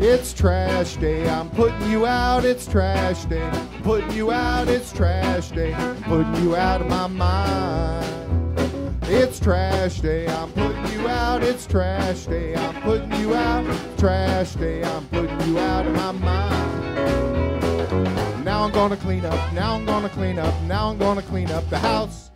It's trash day, I'm putting you out, it's trash day. Putting you out, it's trash day. Putting you out of my mind. It's trash day, I'm putting you out, it's trash day. I'm putting you out, trash day. I'm putting you out of my mind. Now I'm gonna clean up, now I'm gonna clean up, now I'm gonna clean up the house.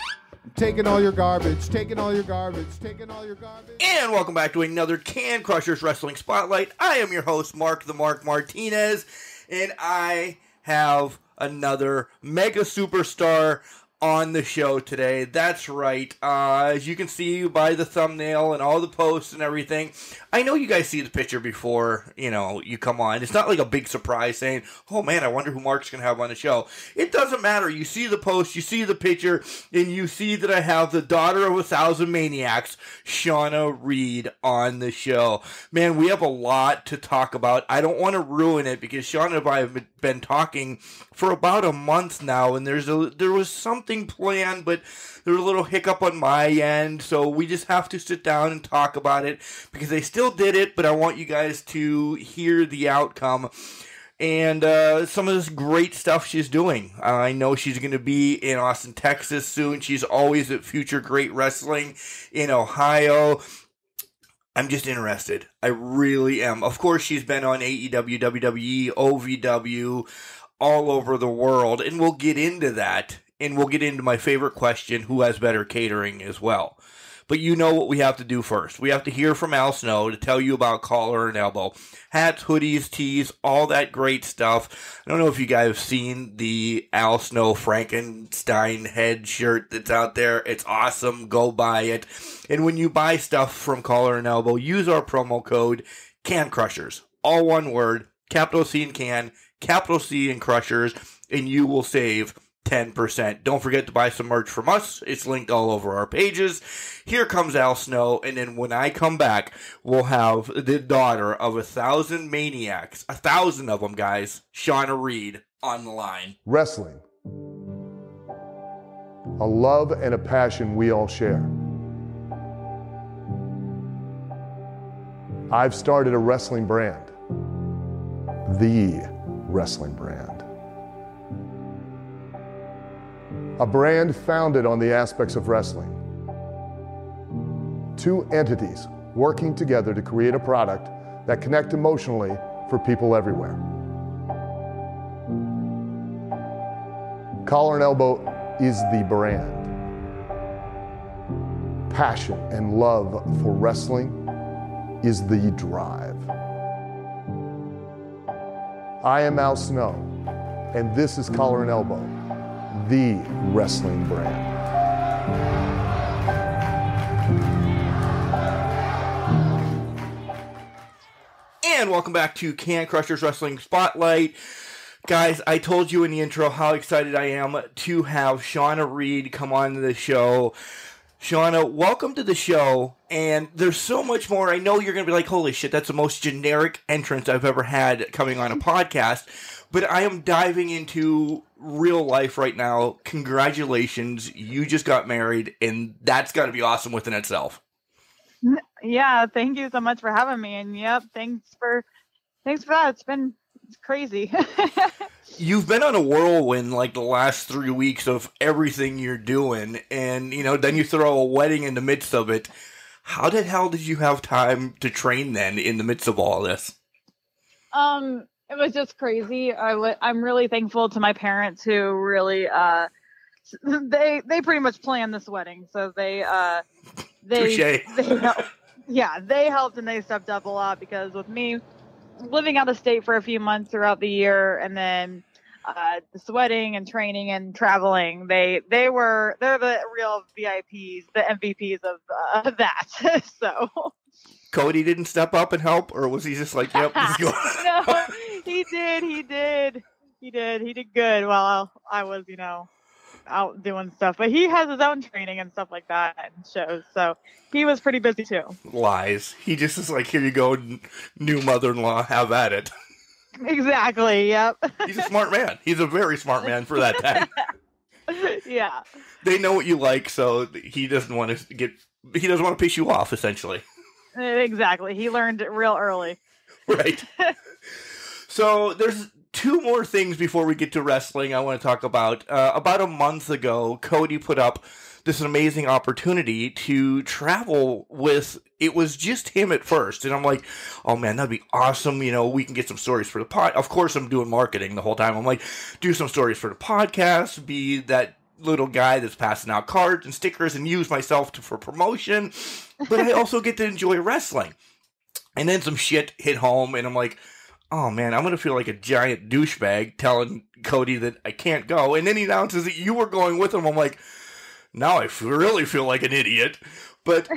Taking all your garbage, taking all your garbage, taking all your garbage. And welcome back to another Can Crushers Wrestling Spotlight. I am your host, Mark the Mark Martinez, and I have another mega superstar on the show today. That's right. As you can see by the thumbnail and all the posts and everything, I know you guys see the picture before, you come on. It's not like a big surprise saying, oh man, I wonder who Mark's going to have on the show. It doesn't matter. You see the post, you see the picture, and you see that I have the daughter of 1,000 Maniacs, Shawna Reed, on the show. Man, we have a lot to talk about. I don't want to ruin it because Shawna and I have been talking for about a month now, and there was something planned, but there was a little hiccup on my end, so we just have to sit down and talk about it because they still did it, but I want you guys to hear the outcome and some of this great stuff she's doing. I know she's going to be in Austin, Texas soon. She's always at Future Great Wrestling in Ohio. I'm just interested. I really am. Of course, she's been on AEW, WWE, OVW, all over the world, and we'll get into that. And we'll get into my favorite question, who has better catering as well. But you know what we have to do first. We have to hear from Al Snow to tell you about Collar and Elbow. Hats, hoodies, tees, all that great stuff. I don't know if you guys have seen the Al Snow Frankenstein head shirt that's out there. It's awesome. Go buy it. And when you buy stuff from Collar and Elbow, use our promo code CANCRUSHERS. All one word. Capital C in can, capital C in Crushers, and you will save 10%. Don't forget to buy some merch from us. It's linked all over our pages. Here comes Al Snow, and then when I come back, we'll have the daughter of 1,000 Maniacs, 1,000 of them, guys, Shawna Reed, on the line. Wrestling. A love and a passion we all share. I've started a wrestling brand. The wrestling brand. A brand founded on the aspects of wrestling. Two entities working together to create a product that connect emotionally for people everywhere. Collar and Elbow is the brand. Passion and love for wrestling is the drive. I am Al Snow, and this is Collar and Elbow, the wrestling brand. And welcome back to Can Crushers Wrestling Spotlight. Guys, I told you in the intro how excited I am to have Shawna Reed come on the show. Shawna, welcome to the show, and there's so much more. I know you're going to be like, holy shit, that's the most generic entrance I've ever had coming on a podcast, but I am diving into real life right now. Congratulations, you just got married, and that's got to be awesome within itself. Yeah, thank you so much for having me, and yep, thanks for that. It's crazy. You've been on a whirlwind like the last 3 weeks of everything you're doing, and then you throw a wedding in the midst of it. How the hell did you have time to train then in the midst of all this? It was just crazy. I'm really thankful to my parents who really they pretty much planned this wedding, so they helped. Yeah, they helped and they stepped up a lot, because with me living out of state for a few months throughout the year, and then this wedding and training and traveling, they're the real VIPs, the MVPs of that. So Cody didn't step up and help, or was he just like, yep, let's go? No, he did good while I was, out doing stuff, but he has his own training and stuff like that and shows, so he was pretty busy too. Lies. He just is like, here you go, new mother-in-law, have at it. Exactly. Yep. He's a smart man. He's a very smart man for that time. Yeah. They know what you like, so he doesn't want to piss you off, essentially. Exactly. He learned it real early. Right. So there's two more things before we get to wrestling I want to talk about. About a month ago, Cody put up this amazing opportunity to travel with, it was just him at first. And I'm like, oh man, that'd be awesome. You know, we can get some stories for the pod. Of course, I'm doing marketing the whole time. I'm like, do some stories for the podcast, be that little guy that's passing out cards and stickers and use myself for promotion. But I also get to enjoy wrestling. And then some shit hit home and I'm like, oh man, I'm going to feel like a giant douchebag telling Cody that I can't go. And then he announces that you were going with him. I'm like, now I really feel like an idiot. But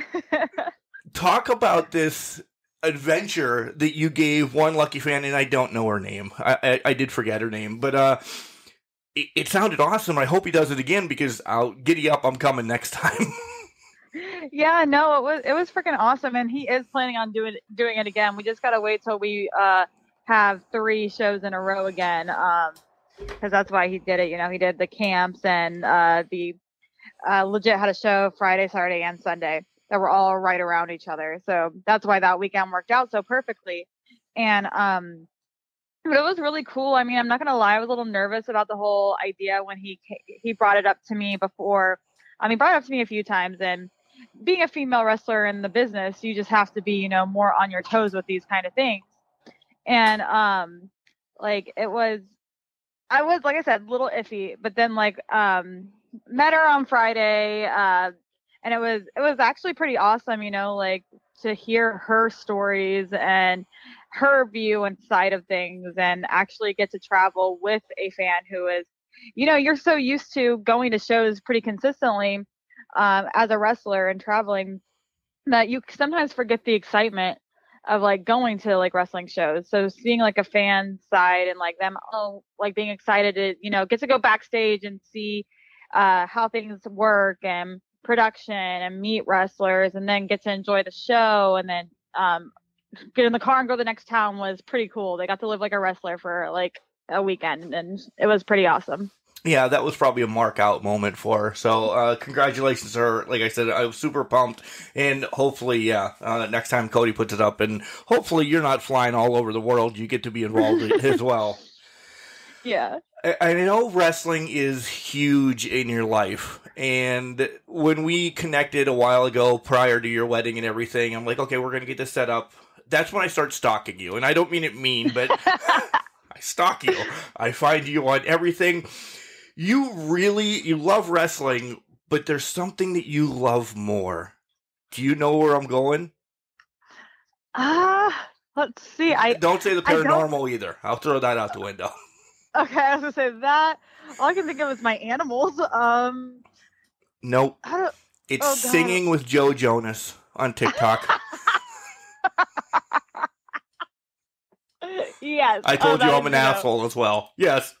talk about this adventure that you gave one lucky fan, and I don't know her name. I did forget her name, but it sounded awesome. I hope he does it again because I'll giddy up. I'm coming next time. Yeah, no, it was freaking awesome, and he is planning on doing it again. We just gotta wait till we have 3 shows in a row again, because that's why he did it. You know, he did the camps and the legit had a show Friday, Saturday, and Sunday that were all right around each other. So that's why that weekend worked out so perfectly. And but it was really cool. I mean, I'm not gonna lie, I was a little nervous about the whole idea when he brought it up to me before. He brought it up to me a few times, and being a female wrestler in the business, you just have to be, you know, more on your toes with these kind of things. And like I was, like I said, a little iffy, but then like met her on Friday, and it was actually pretty awesome, you know, like to hear her stories and her view and side of things, and actually get to travel with a fan who is, you know, you're so used to going to shows pretty consistently as a wrestler and traveling that you sometimes forget the excitement of like going to like wrestling shows. So seeing like a fan side and like them like being excited to, you know, get to go backstage and see how things work and production and meet wrestlers, and then get to enjoy the show, and then get in the car and go to the next town was pretty cool. They got to live like a wrestler for like a weekend, and it was pretty awesome. Yeah, that was probably a mark out moment for her. So congratulations to her. Like I said, I was super pumped, and hopefully, next time Cody puts it up, and hopefully you're not flying all over the world, you get to be involved as well. Yeah. I know wrestling is huge in your life, and when we connected a while ago prior to your wedding and everything, I'm like, okay, we're going to get this set up. That's when I start stalking you, and I don't mean it mean, but I stalk you. I find you on everything. You love wrestling, but there's something that you love more. Do you know where I'm going? Let's see. Don't say the paranormal either. I'll throw that out the window. Okay, I was gonna say that. All I can think of is my animals. Nope. It's singing with Joe Jonas on TikTok. Yes. I told you I'm an asshole as well. Yes.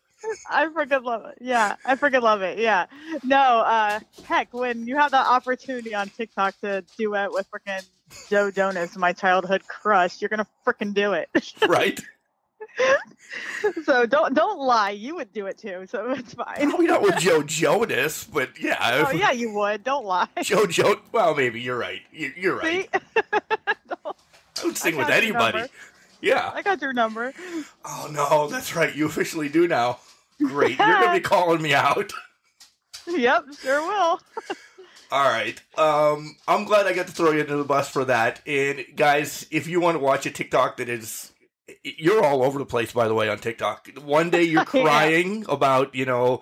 I freaking love it. Yeah, I freaking love it. Yeah. No, heck, when you have the opportunity on TikTok to duet with freaking Joe Jonas, my childhood crush, you're gonna freaking do it. Right. So don't lie. You would do it too, so it's fine. Probably not with Joe Jonas, but yeah. Oh yeah, you would. Don't lie. Well, maybe you're right. You're right. I would sing with anybody. Yeah. I got your number. Oh no, that's right. You officially do now. Great. You're gonna be calling me out. Yep, sure will. All right. I'm glad I got to throw you into the bus for that. And guys, if you want to watch a TikTok that is, you're all over the place, by the way, on TikTok. One day you're crying about, you know,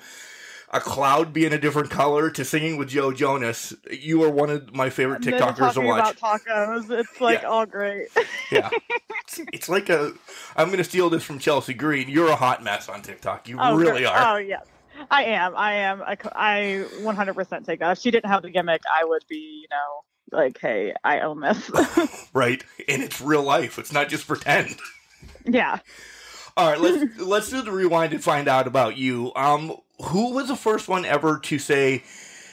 a cloud being a different color to singing with Joe Jonas. You are one of my favorite TikTokers to watch. About tacos. It's like all great. Yeah. It's like I'm going to steal this from Chelsea Green. You're a hot mess on TikTok. You really are. Oh, yes. I am. I 100% take that. If she didn't have the gimmick, I would be, you know, like, hey, I own this. Right. And it's real life. It's not just pretend. Yeah. All right, let's do the rewind and find out about you. Who was the first one ever to say,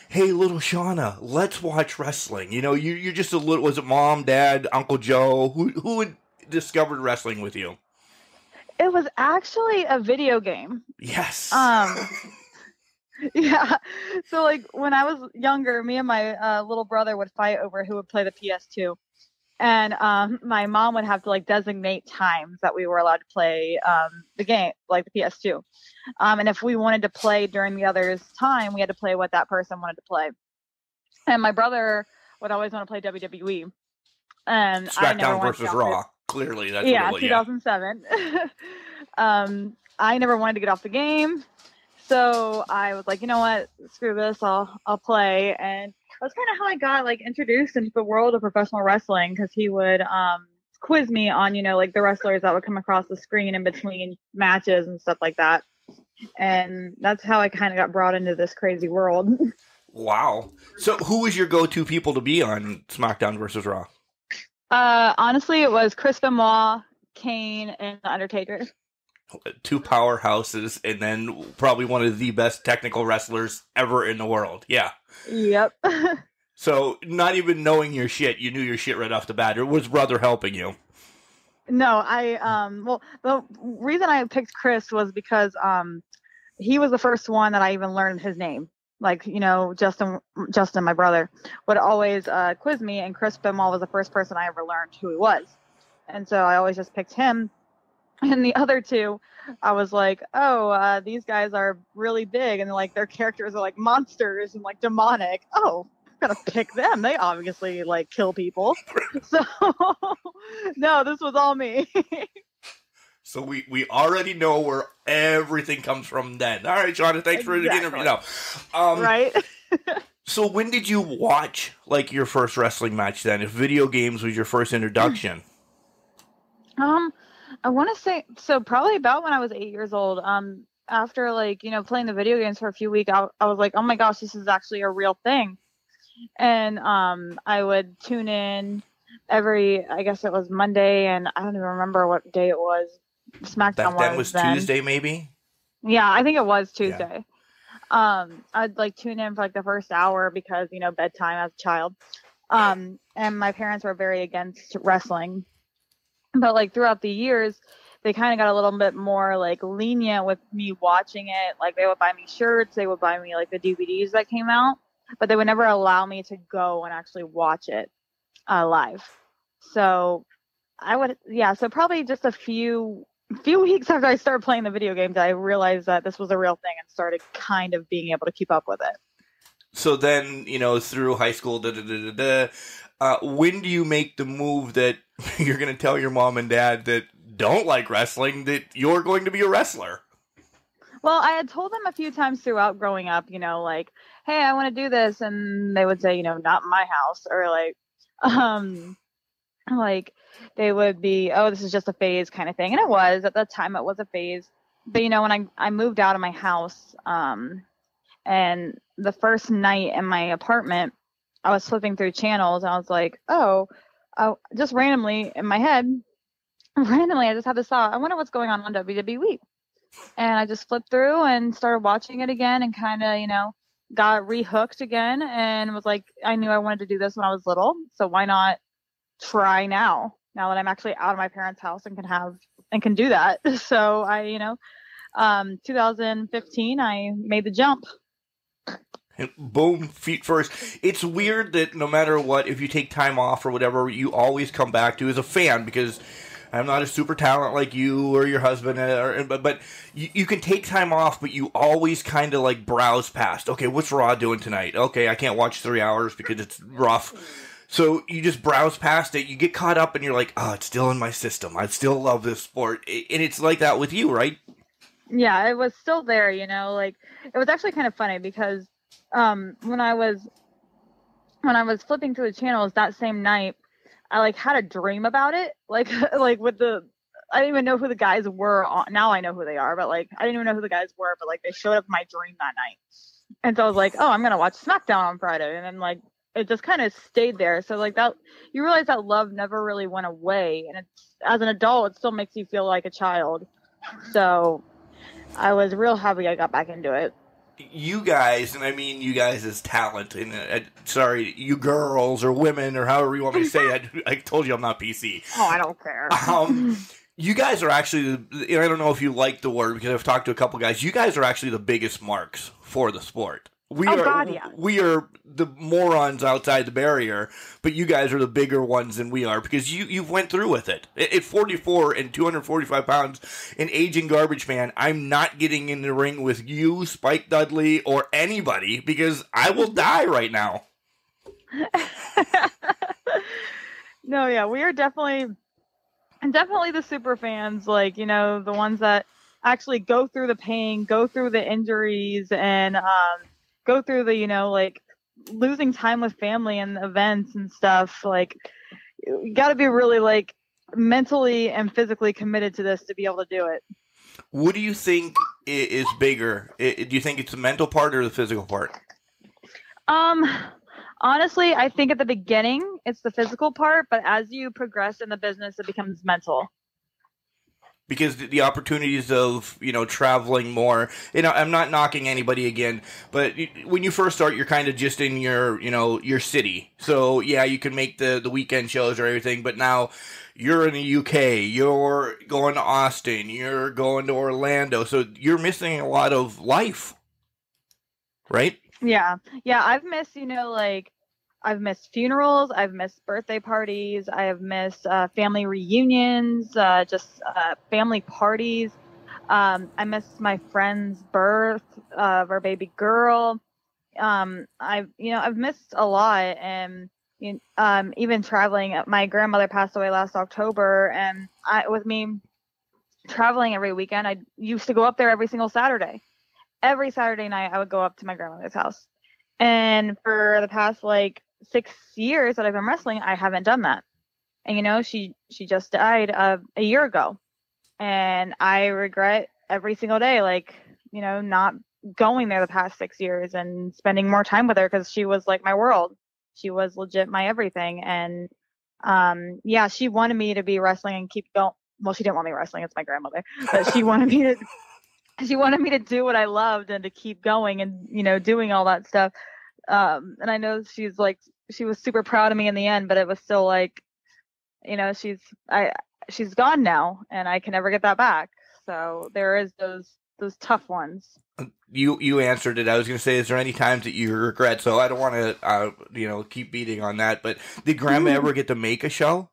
"Hey, little Shawna, let's watch wrestling"? You know, you're just a little. Was it mom, dad, Uncle Joe? Who had discovered wrestling with you? It was actually a video game. Yes. Yeah. So like when I was younger, me and my little brother would fight over who would play the PS2. And my mom would have to like designate times that we were allowed to play the game, like the PS2. And if we wanted to play during the other's time, we had to play what that person wanted to play. And my brother would always want to play WWE. And SmackDown versus Raw. Clearly, that's yeah, really, 2007. I never wanted to get off the game, so I was like, you know what, screw this, I'll play. And that's kind of how I got like introduced into the world of professional wrestling, because he would quiz me on, you know, like the wrestlers that would come across the screen in between matches and stuff like that. And that's how I kind of got brought into this crazy world. Wow. So who was your go-to people to be on SmackDown versus Raw? Honestly, it was Chris Benoit, Kane, and The Undertaker. Two powerhouses, and then probably one of the best technical wrestlers ever in the world. Yeah. Yep. So not even knowing your shit, you knew your shit right off the bat. Or was brother helping you? No, well, the reason I picked Chris was because he was the first one that I even learned his name. Like, you know, Justin, my brother, would always quiz me, and Chris Benoit was the first person I ever learned who he was. And so I always just picked him. And the other two, I was like, oh, these guys are really big, and like their characters are like monsters and like demonic. Oh, I'm gonna pick them. They obviously like kill people. So no, this was all me. So we already know where everything comes from then. All right, Shawna, thanks for the interview. No. Right? So when did you watch, like, your first wrestling match then? If video games was your first introduction? I want to say, so probably about when I was 8 years old. After, like, you know, playing the video games for a few weeks, I was like, oh my gosh, this is actually a real thing. And I would tune in every, I guess it was Monday, and I don't even remember what day it was. SmackDown Back then was Tuesday, maybe? Yeah, I think it was Tuesday. Yeah. I'd like tune in for like the first hour because, you know, bedtime as a child. And my parents were very against wrestling. But like throughout the years, they kind of got a little bit more like lenient with me watching it. Like they would buy me shirts, they would buy me like the DVDs that came out, but they would never allow me to go and actually watch it live. So so probably just a few weeks after I started playing the video games, I realized that this was a real thing and started kind of being able to keep up with it. So then, you know, through high school, when do you make the move that you're going to tell your mom and dad that don't like wrestling that you're going to be a wrestler? Well, I had told them a few times throughout growing up, you know, like, hey, I want to do this. And they would say, you know, not in my house. Or like they would be, oh, this is just a phase kind of thing. And it was, at that time, it was a phase. But, you know, when I moved out of my house, and the first night in my apartment, I was flipping through channels, and I was like, just randomly in my head, I just had this thought, I wonder what's going on WWE. And I just flipped through and started watching it again and kind of, you know, got rehooked again and was like, I knew I wanted to do this when I was little. So why not try now that I'm actually out of my parents' house and can do that. So I, you know, 2015, I made the jump. And boom, feet first. It's weird that no matter what, if you take time off or whatever, you always come back to as a fan, because I'm not a super talent like you or your husband, but you can take time off, but you always kind of like browse past. Okay, what's Raw doing tonight? Okay, I can't watch 3 hours because it's rough. So you just browse past it, you get caught up, and you're like, oh, it's still in my system. I still love this sport. And it's like that with you, right? Yeah, it was still there, you know, like it was actually kind of funny because when I was flipping through the channels that same night, I like had a dream about it. Like with I didn't even know who the guys were. Now I know who they are, but like I didn't even know who the guys were. But like they showed up in my dream that night, and so I was like, oh, I'm gonna watch SmackDown on Friday, and then like it just kind of stayed there. So like that, you realize that love never really went away, and it's, as an adult, it still makes you feel like a child. So I was real happy I got back into it. You guys, and I mean you guys as talent, and sorry, you girls or women or however you want me to say it, I told you I'm not PC. Oh, I don't care. You guys are actually, I don't know if you like the word because I've talked to a couple guys, you guys are actually the biggest marks for the sport. we are the morons outside the barrier, but you guys are the bigger ones than we are because you've went through with it. At 44 and 245 pounds, an aging garbage man, I'm not getting in the ring with you, Spike Dudley, or anybody because I will die right now. No, yeah, we are definitely the super fans, like, you know, the ones that actually go through the pain, go through the injuries, and go through the, you know, like losing time with family and events and stuff. Like, you got to be really like mentally and physically committed to this to be able to do it. What do you think is bigger? Do you think it's the mental part or the physical part? Honestly, I think at the beginning it's the physical part, but as you progress in the business, it becomes mental. Because the opportunities of, you know, traveling more, you know, I'm not knocking anybody again, but when you first start, you're kind of just in your, you know, your city. So yeah, you can make the weekend shows or everything, but now you're in the UK, you're going to Austin, you're going to Orlando. So you're missing a lot of life, right? Yeah. Yeah. I've missed, you know, like, I've missed funerals. I've missed birthday parties. I have missed family reunions, just family parties. I missed my friend's birth of our baby girl. I've missed a lot, and even traveling. My grandmother passed away last October, and with me traveling every weekend, I used to go up there every single Saturday. Every Saturday night, I would go up to my grandmother's house. And for the past like 6 years that I've been wrestling, I haven't done that. And, you know, she just died a year ago. And I regret every single day, like, you know, not going there the past 6 years and spending more time with her, because she was like my world. She was legit my everything. And yeah, she wanted me to be wrestling and keep going. Well, she didn't want me wrestling. It's my grandmother. But she wanted me to do what I loved and to keep going and, you know, doing all that stuff. And I know she was super proud of me in the end, but it was still like, you know, she's gone now and I can never get that back. So there is those tough ones. You answered it. I was going to say, is there any times that you regret? So I don't want to, you know, keep beating on that, but did Grandma ever get to make a show?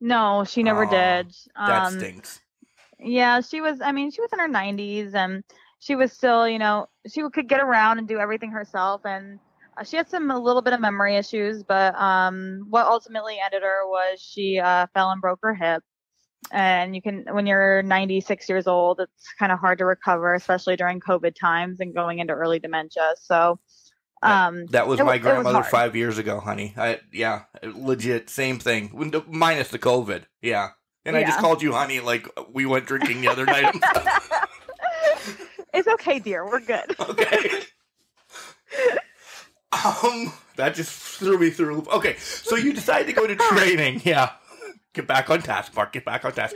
No, she never did. That stinks. Yeah, she was in her 90s, and she was still, you know, she could get around and do everything herself. And she had a little bit of memory issues, but what ultimately ended her was she fell and broke her hip. And when you're 96 years old, it's kind of hard to recover, especially during COVID times and going into early dementia. So that was my grandmother 5 years ago, honey. Yeah, legit, same thing, minus the COVID. Yeah. And I just called you honey like we went drinking the other night. It's okay, dear. We're good. Okay. That just threw me through a loop. Okay, so you decide to go to training. Yeah. Get back on task, Mark. Get back on task.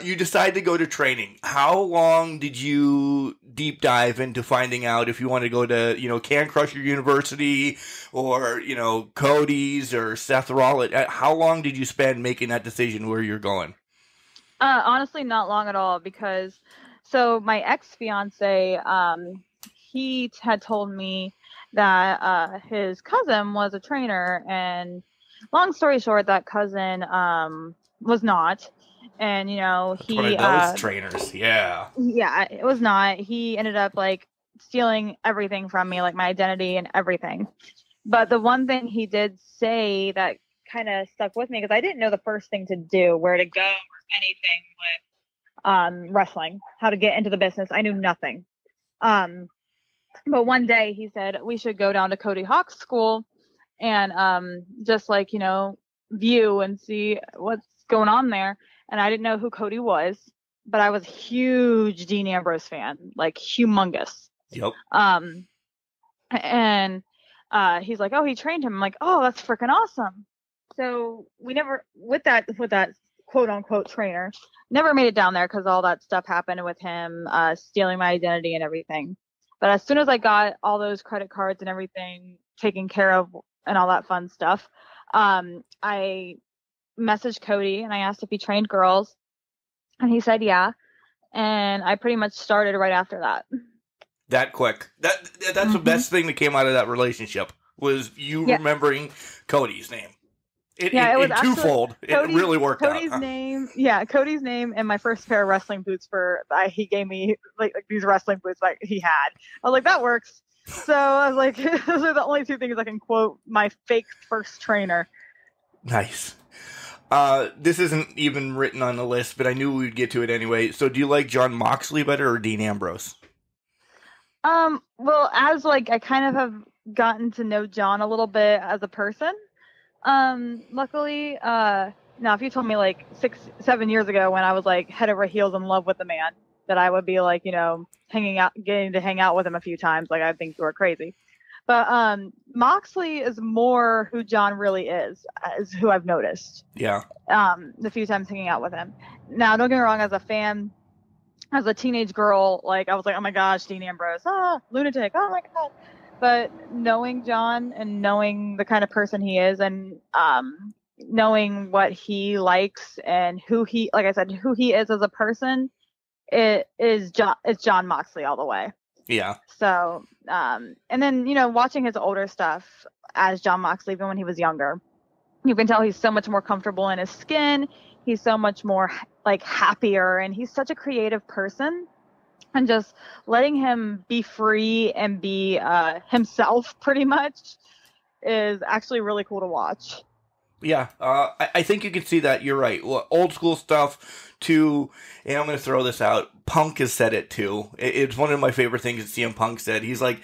You decide to go to training. How long did you deep dive into finding out if you want to go to, you know, Can Crusher University or, you know, Cody's or Seth Rollins? How long did you spend making that decision where you're going? Honestly, not long at all, because so my ex-fiance, he had told me that his cousin was a trainer, and long story short, that cousin was not. And, you know, That's one of those trainers. Yeah, it was not. He ended up like stealing everything from me, like my identity and everything. But the one thing he did say that kind of stuck with me, because I didn't know the first thing to do, where to go or anything with wrestling, how to get into the business. I knew nothing. But one day he said we should go down to Cody Hawk's school and just like, you know, view and see what's going on there. And I didn't know who Cody was, but I was a huge Dean Ambrose fan, like humongous. Yep. And he's like, oh, he trained him. I'm like, oh, that's freaking awesome. So we never, with that quote unquote trainer, never made it down there because all that stuff happened with him stealing my identity and everything. But as soon as I got all those credit cards and everything taken care of and all that fun stuff, I messaged Cody and I asked if he trained girls, and he said yeah. And I pretty much started right after that. that quick. That's the best thing that came out of that relationship was you remembering Cody's name. It was actually twofold. It really worked Cody's out. name. Yeah, Cody's name and my first pair of wrestling boots he gave me like these wrestling boots like he had. I was like, that works. So I was like, those are the only two things I can quote my fake first trainer. Nice. This isn't even written on the list, but I knew we'd get to it anyway. So do you like Jon Moxley better or Dean Ambrose? Well, as like I kind of have gotten to know John a little bit as a person. Luckily, now if you told me like 6-7 years ago when I was like head over heels in love with the man, that I would be like, getting to hang out with him a few times, like I think you were crazy. But Moxley is more who John really is who I've noticed. Yeah. The few times hanging out with him. Now, don't get me wrong, as a fan, as a teenage girl, like I was like, oh my gosh, Dean Ambrose, lunatic, oh my god. But knowing John and knowing the kind of person he is and knowing what he likes and who he is as a person, it's Jon Moxley all the way. Yeah. So, and then, watching his older stuff as Jon Moxley, even when he was younger, you can tell he's so much more comfortable in his skin. He's so much more like happier and he's such a creative person. And just letting him be free and be himself pretty much is actually really cool to watch. Yeah, I think you can see that. You're right. Well, old school stuff to, and I'm going to throw this out, Punk has said it too. It's one of my favorite things that CM Punk said. He's like,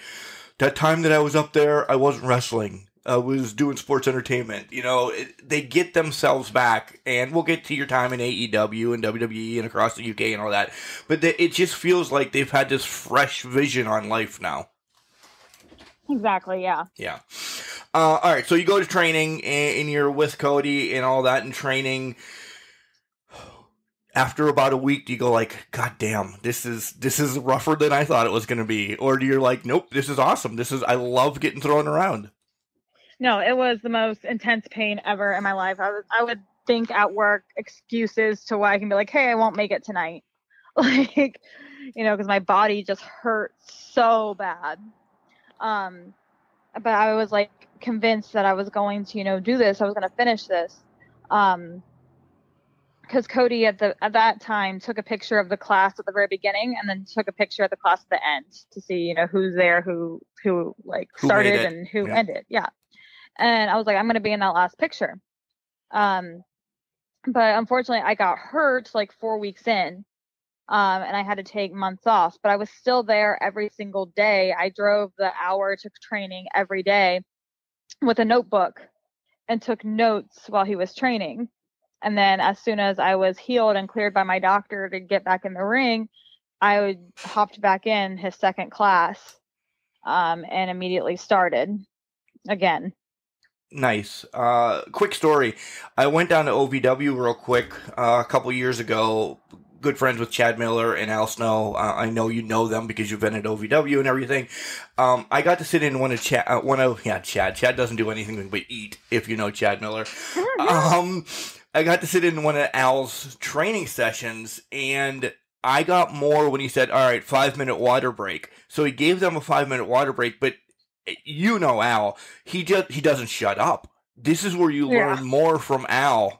that time that I was up there, I wasn't wrestling. I was doing sports entertainment. They get themselves back, and we'll get to your time in AEW and WWE and across the UK and all that. But it just feels like they've had this fresh vision on life now. Exactly, yeah. Yeah. All right, so you go to training, and you're with Cody and all that in training. After about a week, do you go like, God damn, this is rougher than I thought it was going to be? Or do you like, nope, this is awesome. I love getting thrown around. No, it was the most intense pain ever in my life. I would think at work excuses to why I can be like, hey, I won't make it tonight. Like, because my body just hurt so bad. But I was like convinced that I was going to, do this. I was going to finish this. Because Cody at that time took a picture of the class at the very beginning and then took a picture of the class at the end to see, who's there, who started and who ended. Yeah. And I was like, I'm going to be in that last picture. But unfortunately, I got hurt like 4 weeks in, and I had to take months off. But I was still there every single day. I drove the hour to training every day with a notebook and took notes while he was training. And then as soon as I was healed and cleared by my doctor to get back in the ring, I hopped back in his second class and immediately started again. Nice. Quick story. I went down to OVW real quick a couple years ago. Good friends with Chad Miller and Al Snow. I know you know them because you've been at OVW and everything. I got to sit in Chad. Chad doesn't do anything but eat, if you know Chad Miller. I got to sit in one of Al's training sessions, and I got more when he said, all right, 5-minute water break. So he gave them a 5-minute water break, but Al, he doesn't shut up. This is where you learn more from Al,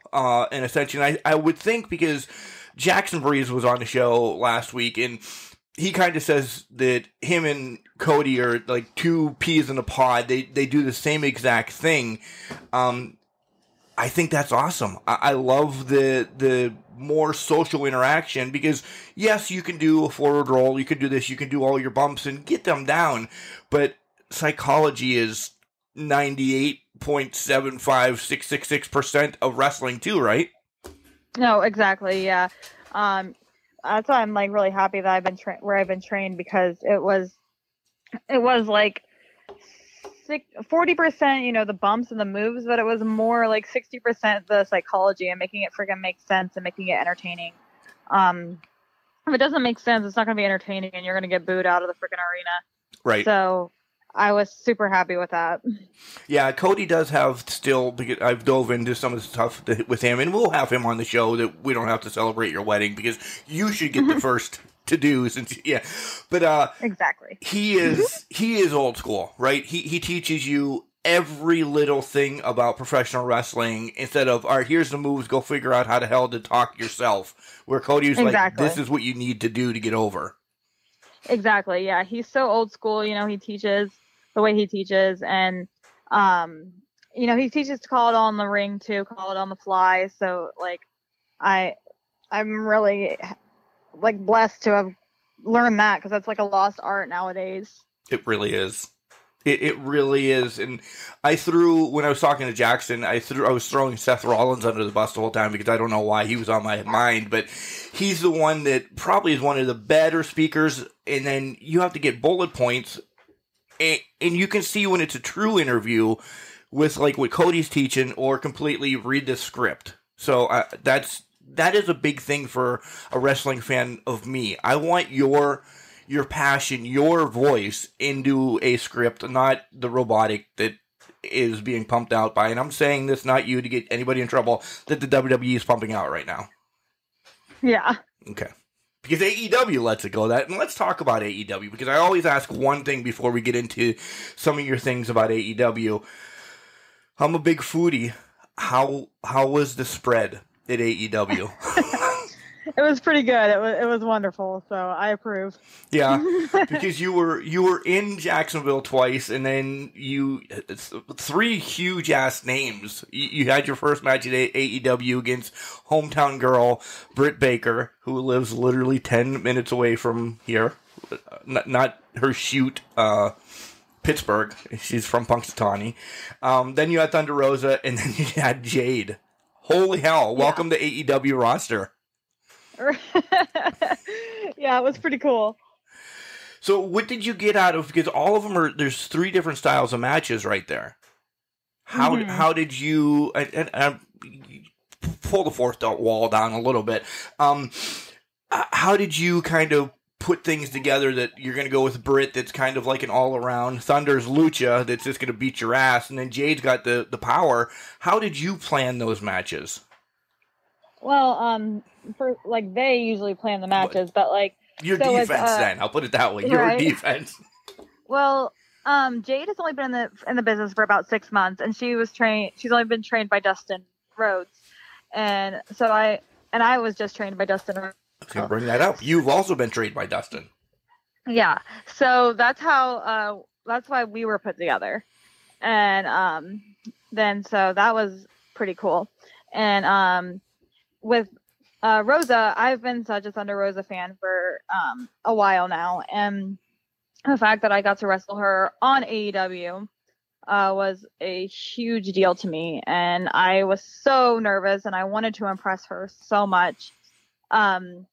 in a sense. And I would think because Jackson Breeze was on the show last week, and he kind of says that him and Cody are like two peas in a pod. They do the same exact thing. I think that's awesome. I love the more social interaction because, yes, you can do a forward roll, you can do this, you can do all your bumps and get them down, but psychology is 98.75666% of wrestling too, right? No, exactly, yeah. That's why I'm like really happy that I've been where I've been trained because it was like 40%, the bumps and the moves, but it was more like 60% the psychology and making it freaking make sense and making it entertaining. If it doesn't make sense, it's not going to be entertaining and you're going to get booed out of the freaking arena. Right. So I was super happy with that. Yeah, Cody does have still, because I've dove into some of the stuff with him, and we'll have him on the show that we don't have to celebrate your wedding because you should get the first to do since but Exactly. he is old school, right? He teaches you every little thing about professional wrestling instead of, all right, here's the moves, go figure out how the hell to talk yourself. Where Cody's like, this is what you need to do to get over. Exactly. Yeah, he's so old school. He teaches the way he teaches, and he teaches to call it all in the ring too, call it on the fly. So like, I'm really like blessed to have learned that, because that's like a lost art nowadays. It really is. It really is. And when I was talking to Jackson, I was throwing Seth Rollins under the bus the whole time because I don't know why he was on my mind, but he's the one that probably is one of the better speakers. And then you have to get bullet points, and you can see when it's a true interview with like what Cody's teaching, or completely read the script. So that is a big thing for a wrestling fan of me. I want your passion, your voice into a script, not the robotic that is being pumped out by, and I'm saying this not you to get anybody in trouble, that the WWE is pumping out right now. Yeah. Okay. Because AEW lets it go that, and let's talk about AEW, because I always ask one thing before we get into some of your things about AEW. I'm a big foodie. How was the spread at AEW? It was pretty good. It was wonderful. So I approve. Yeah, because you were in Jacksonville twice, and then three huge ass names. You had your first match at AEW against hometown girl Britt Baker, who lives literally 10 minutes away from here. Not her shoot, Pittsburgh. She's from Punxsutawney. Then you had Thunder Rosa, and then you had Jade. Holy hell! Welcome to AEW roster. Yeah, it was pretty cool. So what did you get out of, because all of them there's three different styles of matches right there. How did you and pull the fourth wall down a little bit? How did you kind of put things together that you're going to go with Britt, that's kind of like an all-around, Thunder's lucha that's just going to beat your ass, and then Jade's got the power? How did you plan those matches? Well, for like, they usually plan the matches, but like your defense. Then I'll put it that way. Your defense. Well, Jade has only been in the business for about 6 months, and she's only been trained by Dustin Rhodes, and so I was just trained by Dustin Rhodes. I was gonna bring that up. You've also been trained by Dustin. Yeah, so that's why we were put together, and then so that was pretty cool, and with Rosa, I've been such a Thunder Rosa fan for a while now, and the fact that I got to wrestle her on AEW was a huge deal to me, and I was so nervous, and I wanted to impress her so much. And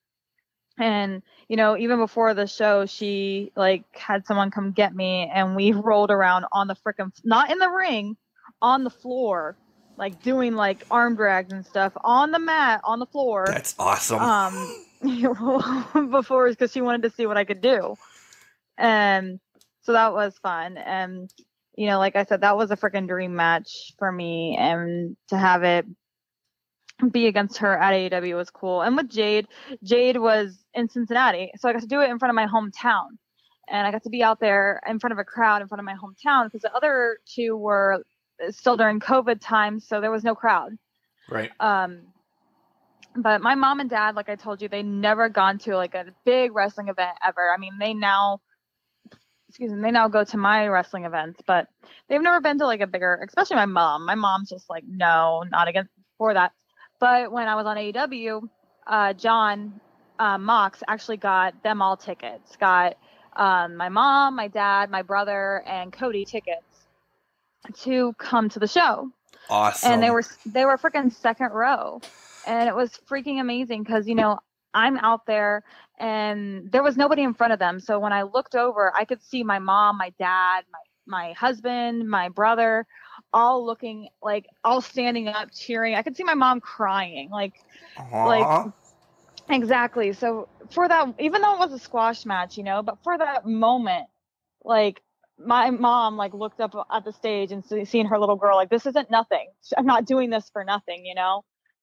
even before the show, she like had someone come get me, and we rolled around on the frickin', not in the ring, on the floor, like doing like arm drags and stuff on the mat, on the floor. That's awesome. Before, because she wanted to see what I could do. And so that was fun. And, like I said, that was a freaking dream match for me. And to have it be against her at AEW was cool. And with Jade was in Cincinnati. So I got to do it in front of my hometown. And I got to be out there in front of a crowd in front of my hometown, because the other two were still during COVID time, so there was no crowd. Right. But my mom and dad, like I told you, they never gone to like a big wrestling event ever. I mean, they now go to my wrestling events, but they've never been to like a bigger, especially my mom. My mom's just like, no, not against for that. But when I was on AEW, John Mox actually got them all tickets. Got my mom, my dad, my brother, and Cody tickets to come to the show. Awesome. And they were freaking second row, and it was freaking amazing, because I'm out there and there was nobody in front of them. So when I looked over, I could see my mom, my dad, my husband, my brother, all looking like, all standing up cheering. I could see my mom crying, like exactly. So for that, even though it was a squash match, but for that moment, like, my mom like looked up at the stage and seeing her little girl, like, this isn't nothing. I'm not doing this for nothing,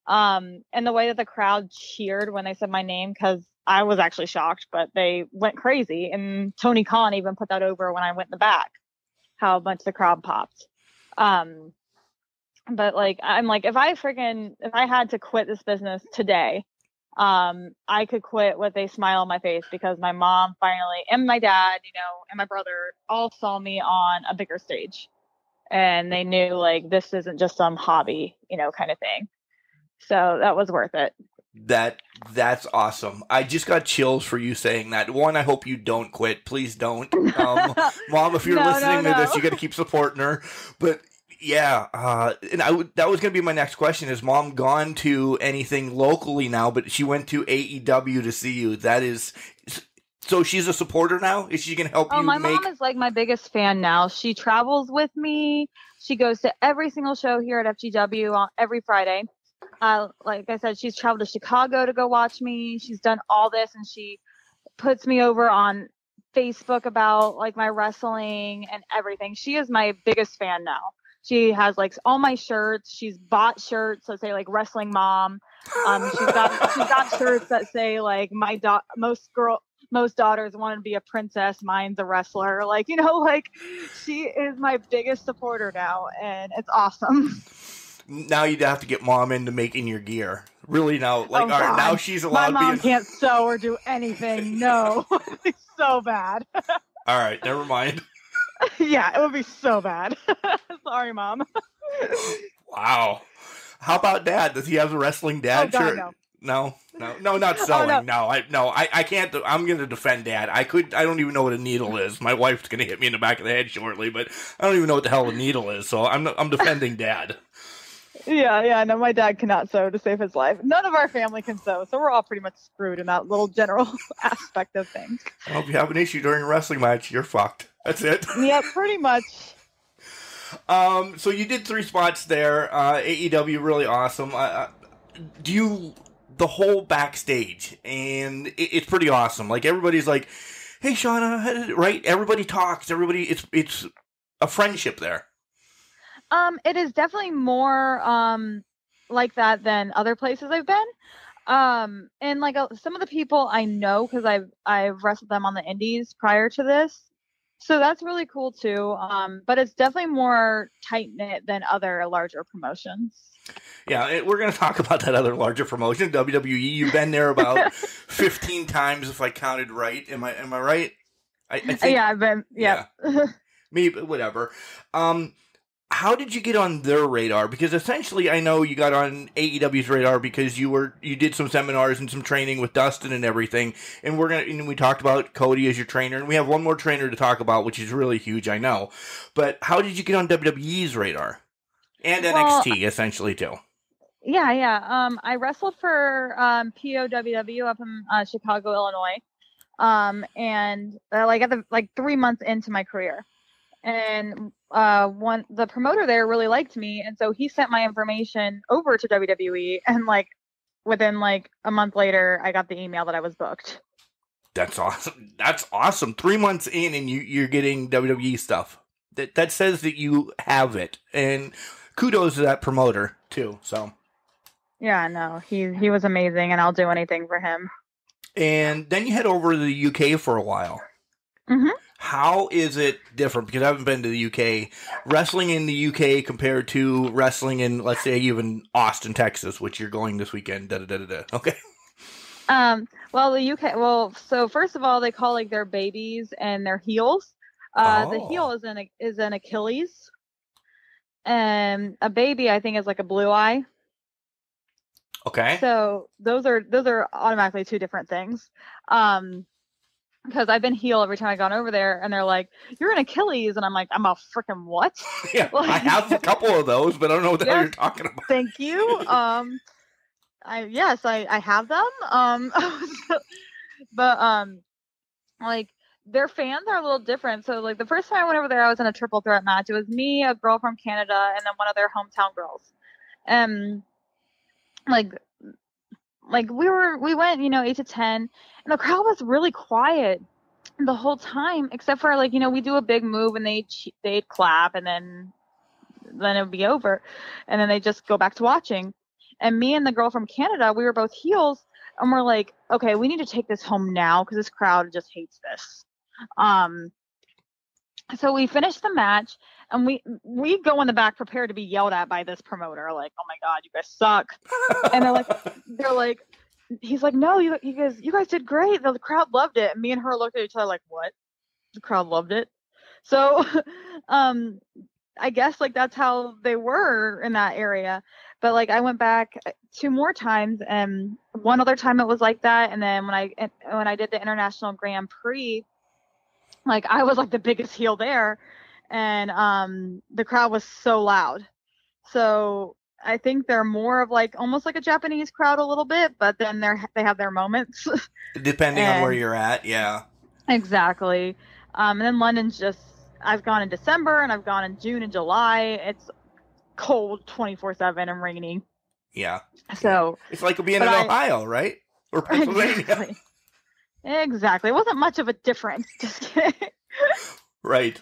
And the way that the crowd cheered when they said my name, because I was actually shocked, but they went crazy. And Tony Khan even put that over when I went in the back, how much the crowd popped. But like, I'm like, if I had to quit this business today, I could quit with a smile on my face, because my mom finally, and my dad, and my brother all saw me on a bigger stage, and they knew like, this isn't just some hobby, kind of thing. So that was worth it. That's awesome. I just got chills for you saying that. One, I hope you don't quit. Please don't. Mom, if you're listening to this, you got to keep supporting her. But yeah, and that was going to be my next question. Is Mom gone to anything locally now? But she went to AEW to see you. That is, so she's a supporter now? Is she going to help you? My mom is like my biggest fan now. She travels with me. She goes to every single show here at FGW on every Friday. Like I said, she's traveled to Chicago to go watch me. She's done all this, and she puts me over on Facebook about like my wrestling and everything. She is my biggest fan now. She has like all my shirts. She's bought shirts that say like Wrestling Mom. She's got shirts that say like most daughters want to be a princess, mine's a wrestler. Like, like she is my biggest supporter now, and it's awesome. Now you'd have to get Mom into making your gear. Really now, like, all right, now she's allowed. My mom can't sew or do anything. No, it's so bad. All right, never mind. Yeah, it would be so bad. Sorry, Mom. Wow. How about Dad? Does he have a wrestling dad shirt? No, not sewing. Oh, no, I can't. I'm going to defend Dad. I don't even know what a needle is. My wife's going to hit me in the back of the head shortly, but I don't even know what the hell a needle is. So I'm defending Dad. Yeah, no, my dad cannot sew to save his life. None of our family can sew, so we're all pretty much screwed in that little general aspect of things. Well, if you have an issue during a wrestling match, you're fucked. That's it. Yeah, pretty much. So you did 3 spots there. AEW, really awesome. The whole backstage, and it's pretty awesome. Like, everybody's like, hey, Shawna, right? Everybody talks. It's a friendship there. It is definitely more like that than other places I've been. And like some of the people I know, because I've wrestled them on the indies prior to this, so that's really cool too. But it's definitely more tight knit than other larger promotions. Yeah, we're going to talk about that other larger promotion, WWE. You've been there about 15 times, if I counted right. Am I right? I think, yeah, I've been. Yeah. Maybe whatever. How did you get on their radar? Because essentially, I know you got on AEW's radar because you did some seminars and some training with Dustin and everything. And we talked about Cody as your trainer, and we have one more trainer to talk about, which is really huge, I know. But how did you get on WWE's radar and NXT essentially too? Yeah. I wrestled for POWW up in Chicago, Illinois, and at 3 months into my career. And the promoter there really liked me, and so he sent my information over to WWE, and within a month later, I got the email that I was booked. That's awesome. 3 months in, and you're getting WWE stuff. That says that you have it, and kudos to that promoter too. So yeah, no, he was amazing, and I'll do anything for him. And then you head over to the UK for a while. Mm-hmm. How is it different? Because I haven't been to the UK. Wrestling in the UK compared to wrestling in, let's say, even Austin, Texas, which you're going this weekend. Okay. Well, the UK. Well, so first of all, they call their babies and their heels. The heel is an Achilles, and a baby, I think, is like a blue eye. Okay. So those are automatically 2 different things. Because I've been heel every time I've gone over there, and they're like, "You're an Achilles," and I'm like, "I'm a freaking what?" Yeah, I have a couple of those, but I don't know what the hell you're talking about. Thank you. I have them. But their fans are a little different. So the first time I went over there, I was in a triple threat match. It was me, a girl from Canada, and then one of their hometown girls. And we went 8 to 10, and the crowd was really quiet the whole time, except for we do a big move and they'd clap, and then it would be over, and then they just go back to watching. And me and the girl from Canada, we were both heels, we're like, okay, we need to take this home now because this crowd just hates this. So we finished the match, and we go in the back prepared to be yelled at by this promoter, like, oh my God, you guys suck. And they're like, he's like, no, you guys did great. The crowd loved it. And me and her looked at each other like, what? The crowd loved it. So I guess like that's how they were in that area. But like I went back 2 more times, and one other time it was like that. And then when I did the International Grand Prix, like I was like the biggest heel there, and the crowd was so loud. So I think they're more of like almost like a Japanese crowd a little bit, but then they have their moments. Depending on where you're at, yeah. Exactly. And then London's just, I've gone in December and I've gone in June and July. It's cold 24/7 and rainy. Yeah. So it's like being in Ohio, right? Or Pennsylvania. Exactly. It wasn't much of a difference. Just kidding. Right.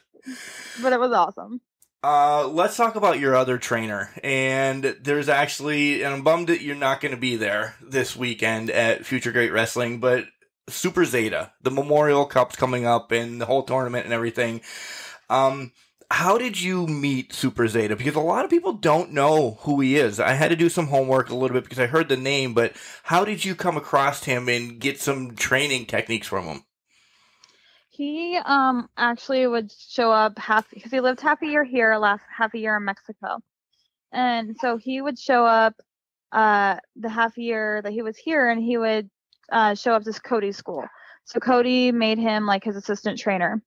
But it was awesome. Let's talk about your other trainer. And there's actually, and I'm bummed that you're not going to be there this weekend at Future Great Wrestling, but Super Zeta, the Memorial Cup's coming up and the whole tournament and everything. How did you meet Super Zeta? Because a lot of people don't know who he is. I had to do some homework a little bit because I heard the name, but how did you come across him and get some training techniques from him? He actually would show up because he lived half a year here, last half a year in Mexico. And so he would show up the half year that he was here, and he would show up to Cody's school. So Cody made him like his assistant trainer.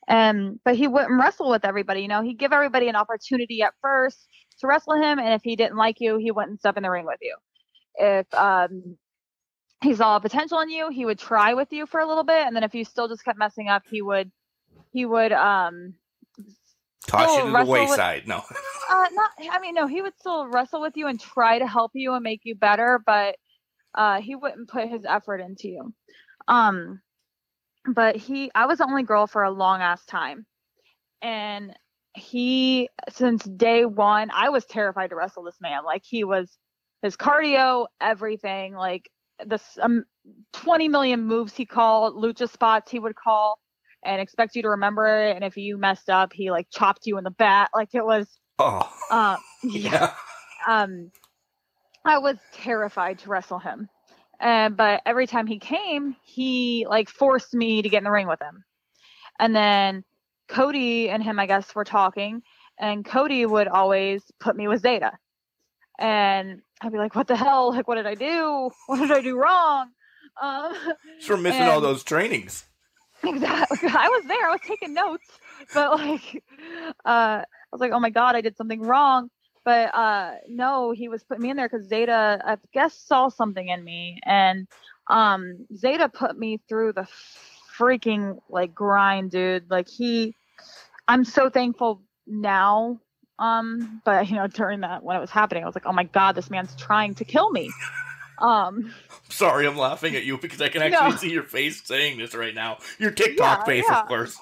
But he wouldn't wrestle with everybody, you know. He'd give everybody an opportunity at first to wrestle him, and if he didn't like you, he wouldn't step in the ring with you. If he saw potential in you, he would try with you for a little bit, and then if you still just kept messing up, he would toss you to the wayside. No. No, he would still wrestle with you and try to help you and make you better, but he wouldn't put his effort into you. But I was the only girl for a long ass time. And since day one, I was terrified to wrestle this man. Like his cardio, everything, like this 20 million moves he called, lucha spots he would call and expect you to remember it. And if you messed up, he like chopped you in the back. Like it was, yeah. I was terrified to wrestle him. But every time he came, he like forced me to get in the ring with him. And then Cody and him, I guess, were talking, and Cody would always put me with Zeta. And I'd be like, what the hell? Like, what did I do? What did I do wrong? Just for missing all those trainings. Exactly. I was there. I was taking notes. But like, I was like, oh my God, I did something wrong. But no, he was putting me in there because Zeta, I guess, saw something in me. And Zeta put me through the freaking like grind, dude. Like I'm so thankful now. But you know, during that, when it was happening, I was like, oh my God, this man's trying to kill me. Sorry, I'm laughing at you because I can actually see your face saying this right now. Your TikTok face, of course.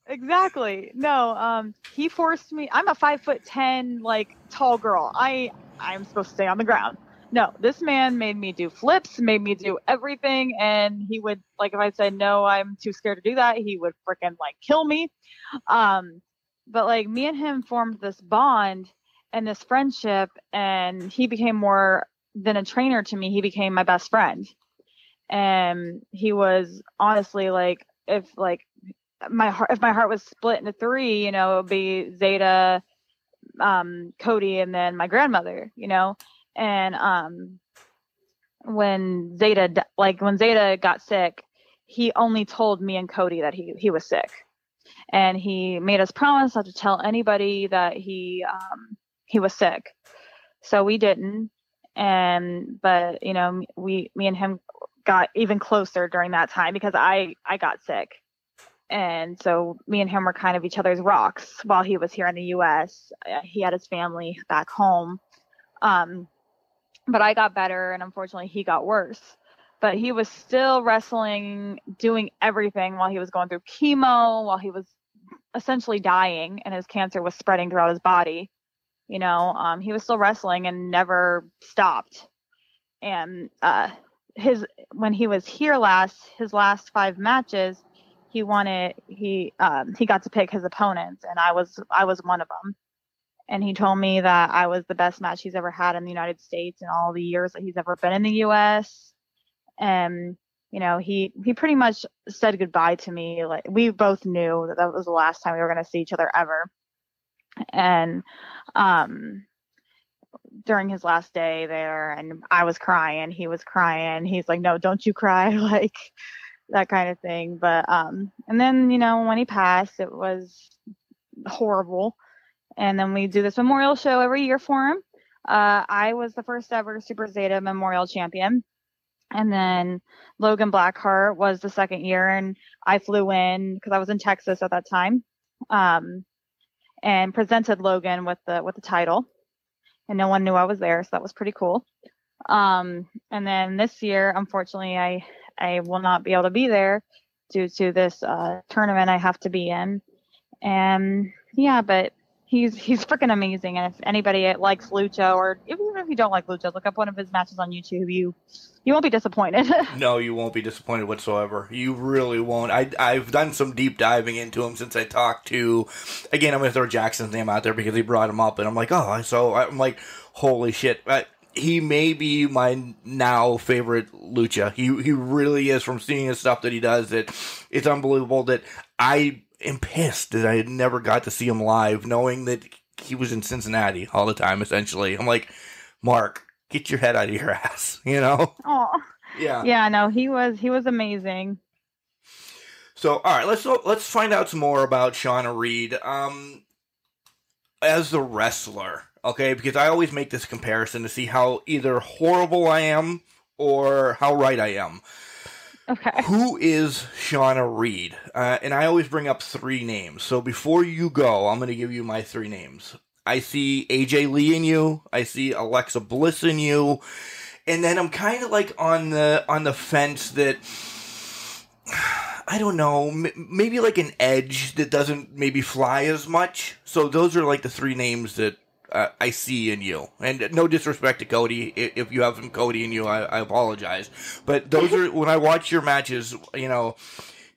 Exactly. No, he forced me. I'm a 5'10", like tall girl. I'm supposed to stay on the ground. No, this man made me do flips, made me do everything, and he would, like, if I said no, I'm too scared to do that, he would freaking like kill me. But like me and him formed this bond and this friendship, and he became more than a trainer to me. He became my best friend, and he was honestly like, if my heart was split into 3, you know, it would be Zeta, Cody, and then my grandmother, you know. And when Zeta got sick, he only told me and Cody that he was sick, and he made us promise not to tell anybody that he was sick. So we didn't, but you know, me and him got even closer during that time because I got sick. And so me and him were kind of each other's rocks while he was here in the U.S. He had his family back home. But I got better, and unfortunately he got worse. But he was still wrestling, doing everything while he was going through chemo, while he was essentially dying, and his cancer was spreading throughout his body. You know, he was still wrestling and never stopped. And when he was here his last 5 matches, he got to pick his opponents, and I was one of them. And he told me that I was the best match he's ever had in the United States in all the years that he's ever been in the U.S. And, you know, he pretty much said goodbye to me. Like, we both knew that was the last time we were going to see each other ever. And during his last day there, and I was crying, he was crying. He's like, no, don't you cry, like that kind of thing. But and then, you know, when he passed, it was horrible. And then we do this memorial show every year for him. I was the first ever Super Zeta Memorial Champion. And then Logan Blackheart was the second year. And I flew in because I was in Texas at that time, and presented Logan with the title. And no one knew I was there, so that was pretty cool. And then this year, unfortunately, I will not be able to be there due to this tournament I have to be in. And yeah, but he's freaking amazing. And if anybody likes Lucha, or even if you don't like Lucha, look up one of his matches on YouTube. You won't be disappointed. No, you won't be disappointed whatsoever. You really won't. I've done some deep diving into him since I talked to, again, I'm going to throw Jackson's name out there because he brought him up, and I'm like, I'm like, holy shit. He may be my now favorite Lucha. He really is. From seeing his stuff that he does, it's unbelievable that I am pissed that I never got to see him live, knowing that he was in Cincinnati all the time, essentially. I'm like, Mark, get your head out of your ass, you know? Oh, yeah. No, he was amazing. So, all right, let's find out some more about Shawna Reed as the wrestler, okay? Because I always make this comparison to see how either horrible I am or how right I am. Okay. Who is Shawna Reed? And I always bring up 3 names. So before you go, I'm going to give you my 3 names. I see AJ Lee in you. I see Alexa Bliss in you. And then I'm kind of like on the fence that, I don't know, maybe like an Edge that doesn't maybe fly as much. So those are like the 3 names that I see in you. And no disrespect to Cody. If you have some Cody in you, I apologize. But those are, when I watch your matches, you know,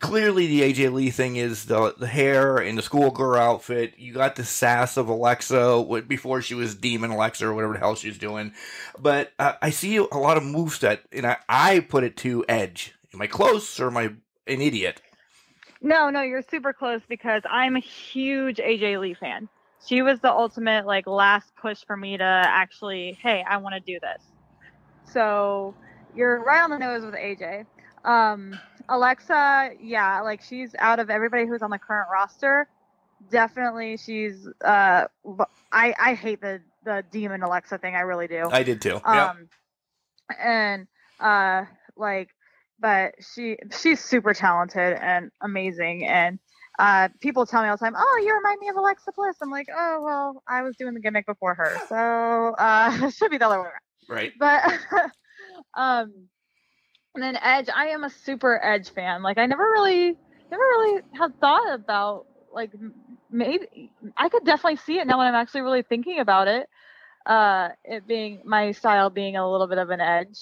clearly the AJ Lee thing is the hair and the schoolgirl outfit. You got the sass of Alexa before she was Demon Alexa or whatever the hell she's doing. But I see a lot of moveset, and I put it to Edge. Am I close, or am I an idiot? No, you're super close, because I'm a huge AJ Lee fan. She was the ultimate, like, last push for me to actually, hey, I want to do this. So you're right on the nose with AJ. Alexa, yeah, like, she's out of everybody who's on the current roster. Definitely, she's. I hate the Demon Alexa thing. I really do. I did too. Yep. And but she's super talented and amazing. And people tell me all the time, "Oh, you remind me of Alexa Bliss." I'm like, "Oh, well, I was doing the gimmick before her, so it should be the other way around." Right. But and then Edge, I am a super Edge fan. Like, I never really had thought about, like, maybe I could definitely see it now when I'm actually really thinking about it. It being my style, being a little bit of an Edge,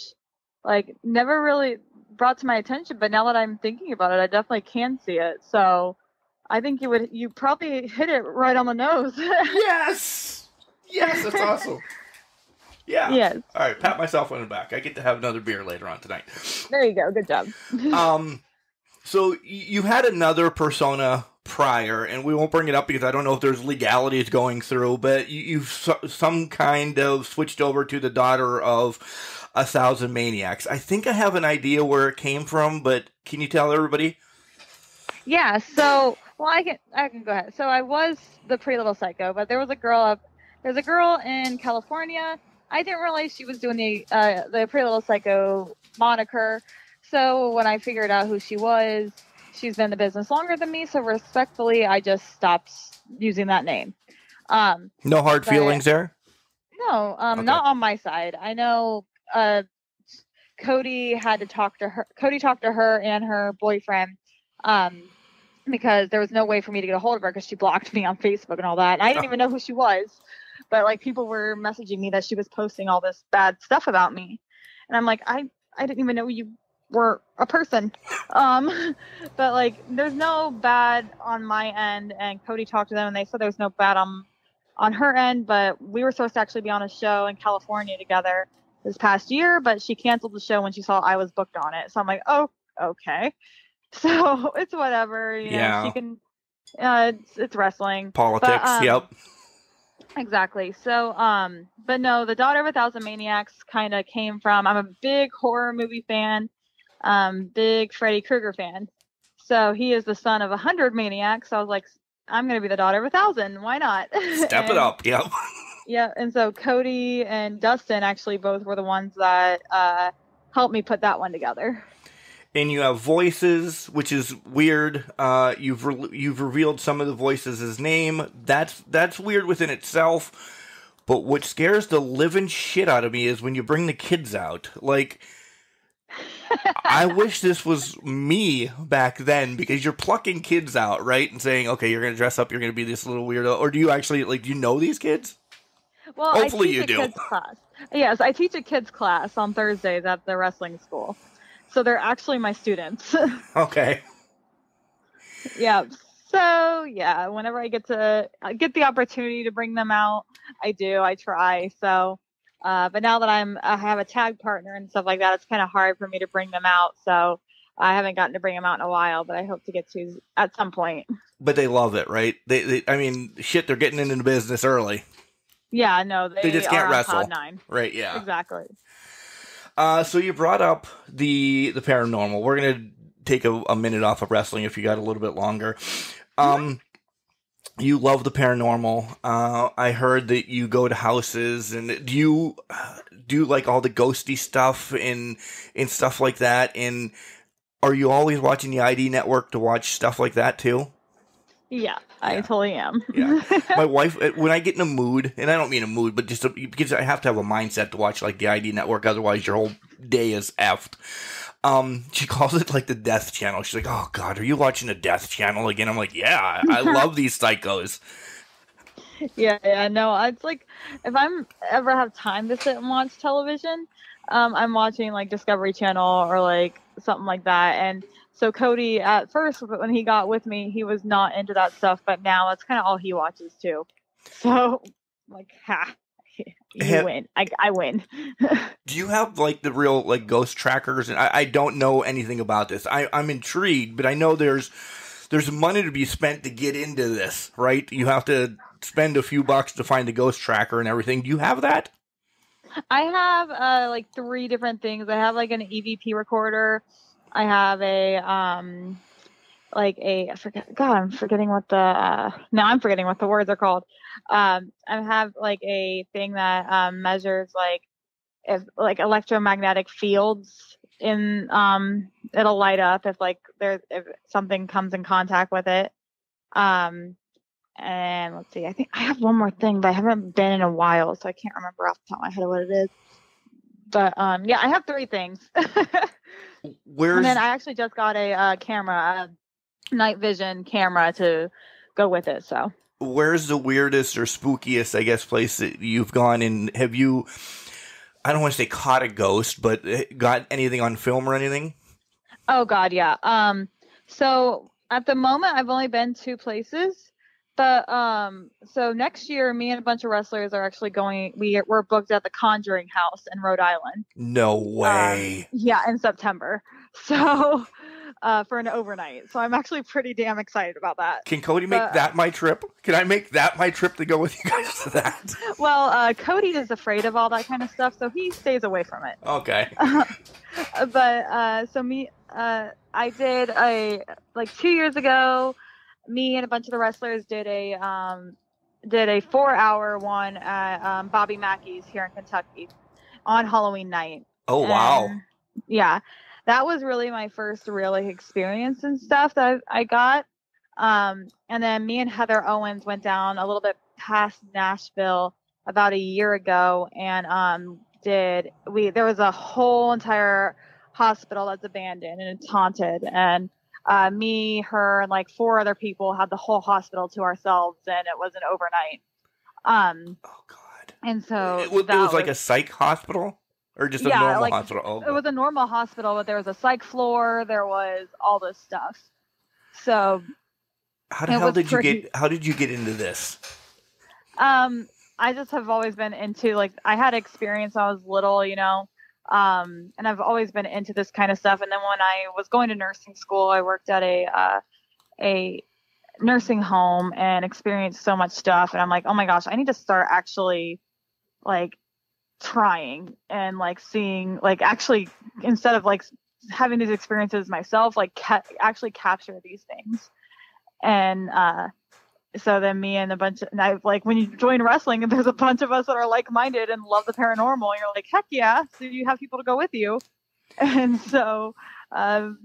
like, never really brought to my attention. But now that I'm thinking about it, I definitely can see it. So I think you probably hit it right on the nose. Yes, that's awesome. Yeah. Yes. All right, pat myself on the back. I get to have another beer later on tonight. There you go. Good job. So you had another persona prior, and we won't bring it up because I don't know if there's legalities going through, but you've some kind of switched over to the daughter of 1,000 Maniacs. I think I have an idea where it came from, but can you tell everybody? Yeah. So, well, I can go ahead. So I was the Pretty Little Psycho, but there's a girl in California. I didn't realize she was doing the Pretty Little Psycho moniker. So when I figured out who she was, she's been in the business longer than me. So respectfully, I just stopped using that name. No hard feelings there? No, Okay. Not on my side. I know Cody had to talk to her. Cody talked to her and her boyfriend because there was no way for me to get a hold of her because she blocked me on Facebook and all that. And I didn't even know who she was. But, like, people were messaging me that she was posting all this bad stuff about me. And I'm like, I I didn't even know you were a person. But like, there's no bad on my end, and Cody talked to them and they said there was no bad on her end, but we were supposed to actually be on a show in California together this past year, but she canceled the show when she saw I was booked on it. So I'm like, oh, okay. So it's whatever, you know, she can, it's wrestling. Politics, but, yep. Exactly. So, but no, the Daughter of a Thousand Maniacs kind of came from, I'm a big horror movie fan, big Freddy Krueger fan. So he is the son of 100 maniacs. So I was like, I'm going to be the daughter of 1,000. Why not? Step it up. Yep. Yeah. And so Cody and Dustin actually both were the ones that helped me put that one together. And you have voices, which is weird. You've revealed some of the voices' name. That's weird within itself. But what scares the living shit out of me is when you bring the kids out. Like, I wish this was me back then, because you're plucking kids out, right? And saying, okay, you're going to dress up, you're going to be this little weirdo. Or do you actually, like, do you know these kids? Well, hopefully I teach you a do. Kids class. Yes, I teach a kids class on Thursdays at the wrestling school. So they're actually my students. Okay. Yeah. So yeah, whenever I get the opportunity to bring them out, I do. I try. So, but now that I have a tag partner and stuff like that, it's kind of hard for me to bring them out. So I haven't gotten to bring them out in a while, but I hope to get to at some point. But they love it, right? They I mean, shit, they're getting into the business early. Yeah, no, they just can't are wrestle. on Pod 9. Right, yeah. Exactly. So you brought up the paranormal. We're going to take a minute off of wrestling if you got a little bit longer. You love the paranormal. I heard that you go to houses, and do you do like all the ghosty stuff and stuff like that? And are you always watching the ID network to watch stuff like that too? Yeah, I totally am. Yeah. My wife, when I get in a mood, and I don't mean a mood, but just because I have to have a mindset to watch like the ID network, otherwise your whole day is effed. She calls it like the death channel. She's like, oh God, are you watching the death channel again? I'm like, yeah, I love these psychos. Yeah, no, it's like, if I'm ever have time to sit and watch television, I'm watching like Discovery Channel or like something like that. And so Cody, at first, when he got with me, he was not into that stuff, but now it's kind of all he watches too. So, like, you win. I win. Do you have like the real like ghost trackers? And I don't know anything about this. I'm intrigued, but I know there's money to be spent to get into this, right? You have to spend a few bucks to find a ghost tracker and everything. Do you have that? I have like 3 different things. I have like an EVP recorder. I have I'm forgetting what the words are called. I have like a thing that measures like if like electromagnetic fields in it'll light up if something comes in contact with it. And let's see, I think I have one more thing, but I haven't been in a while, so I can't remember off the top of my head what it is. But yeah, I have 3 things. And then I actually just got a camera, a night vision camera to go with it. So where's the weirdest or spookiest, I guess, place that you've gone? And have you, I don't want to say caught a ghost, but got anything on film or anything? Oh God, yeah. So at the moment, I've only been 2 places. But so next year, me and a bunch of wrestlers are actually going. We're booked at the Conjuring House in Rhode Island. No way. Yeah, in September. So for an overnight. So I'm actually pretty damn excited about that. Can Cody make that my trip? Can I make that my trip to go with you guys to that? Well, Cody is afraid of all that kind of stuff, so he stays away from it. Okay. But so me, I did like 2 years ago. Me and a bunch of the wrestlers did a 4-hour one at Bobby Mackey's here in Kentucky on Halloween night. Oh, wow. Yeah, that was really my first really experience and stuff that I got. And then me and Heather Owens went down a little bit past Nashville about a year ago, and there was a whole entire hospital that's abandoned and it's haunted, and me, her, and like 4 other people had the whole hospital to ourselves, and it was an overnight. Oh God! And so it was like a psych hospital. or just a normal like, hospital? Oh, it was a normal hospital, but there was a psych floor. There was all this stuff. So how the hell did you get? How did you get into this? I just have always been into, like, I had experience when I was little, you know, and I've always been into this kind of stuff. And then when I was going to nursing school, I worked at a nursing home and experienced so much stuff. And I'm like, oh my gosh, I need to start actually like trying and like seeing, like, actually, instead of like having these experiences myself, like actually capture these things. And, so then me and like, when you join wrestling and there's a bunch of us that are like-minded and love the paranormal, you're like, heck yeah. So you have people to go with you. And so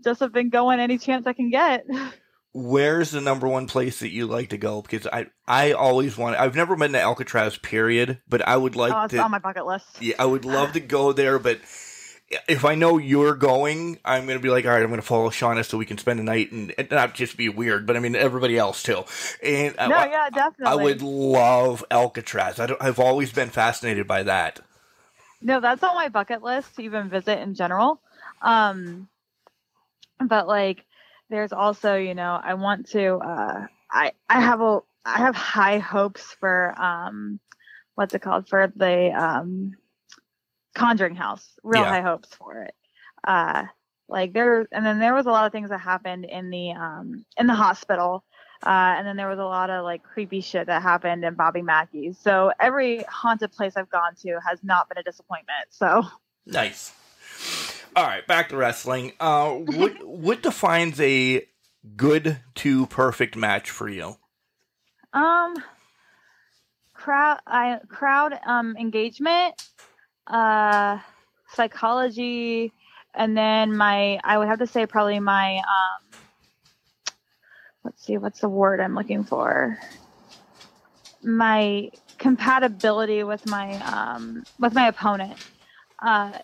just have been going any chance I can get. Where's the number one place that you like to go? Because I always want, I've never been to Alcatraz, period, but I would like it's on my bucket list. Yeah, I would love to go there, but if I know you're going, I'm going to be like, all right, I'm going to follow Shawna so we can spend the night and not just be weird, but I mean, everybody else too. And yeah, definitely. I would love Alcatraz. I've always been fascinated by that. No, that's on my bucket list to even visit in general. But like, there's also, you know, I want to, I have high hopes for, what's it called? For the, Conjuring House, high hopes for it. And then there was a lot of things that happened in the hospital. And then there was a lot of like creepy shit that happened in Bobby Mackey's. So every haunted place I've gone to has not been a disappointment. So nice. All right, back to wrestling. What defines a good to perfect match for you? Crowd engagement, psychology, and then I would have to say probably my let's see, what's the word I'm looking for? My compatibility with my opponent.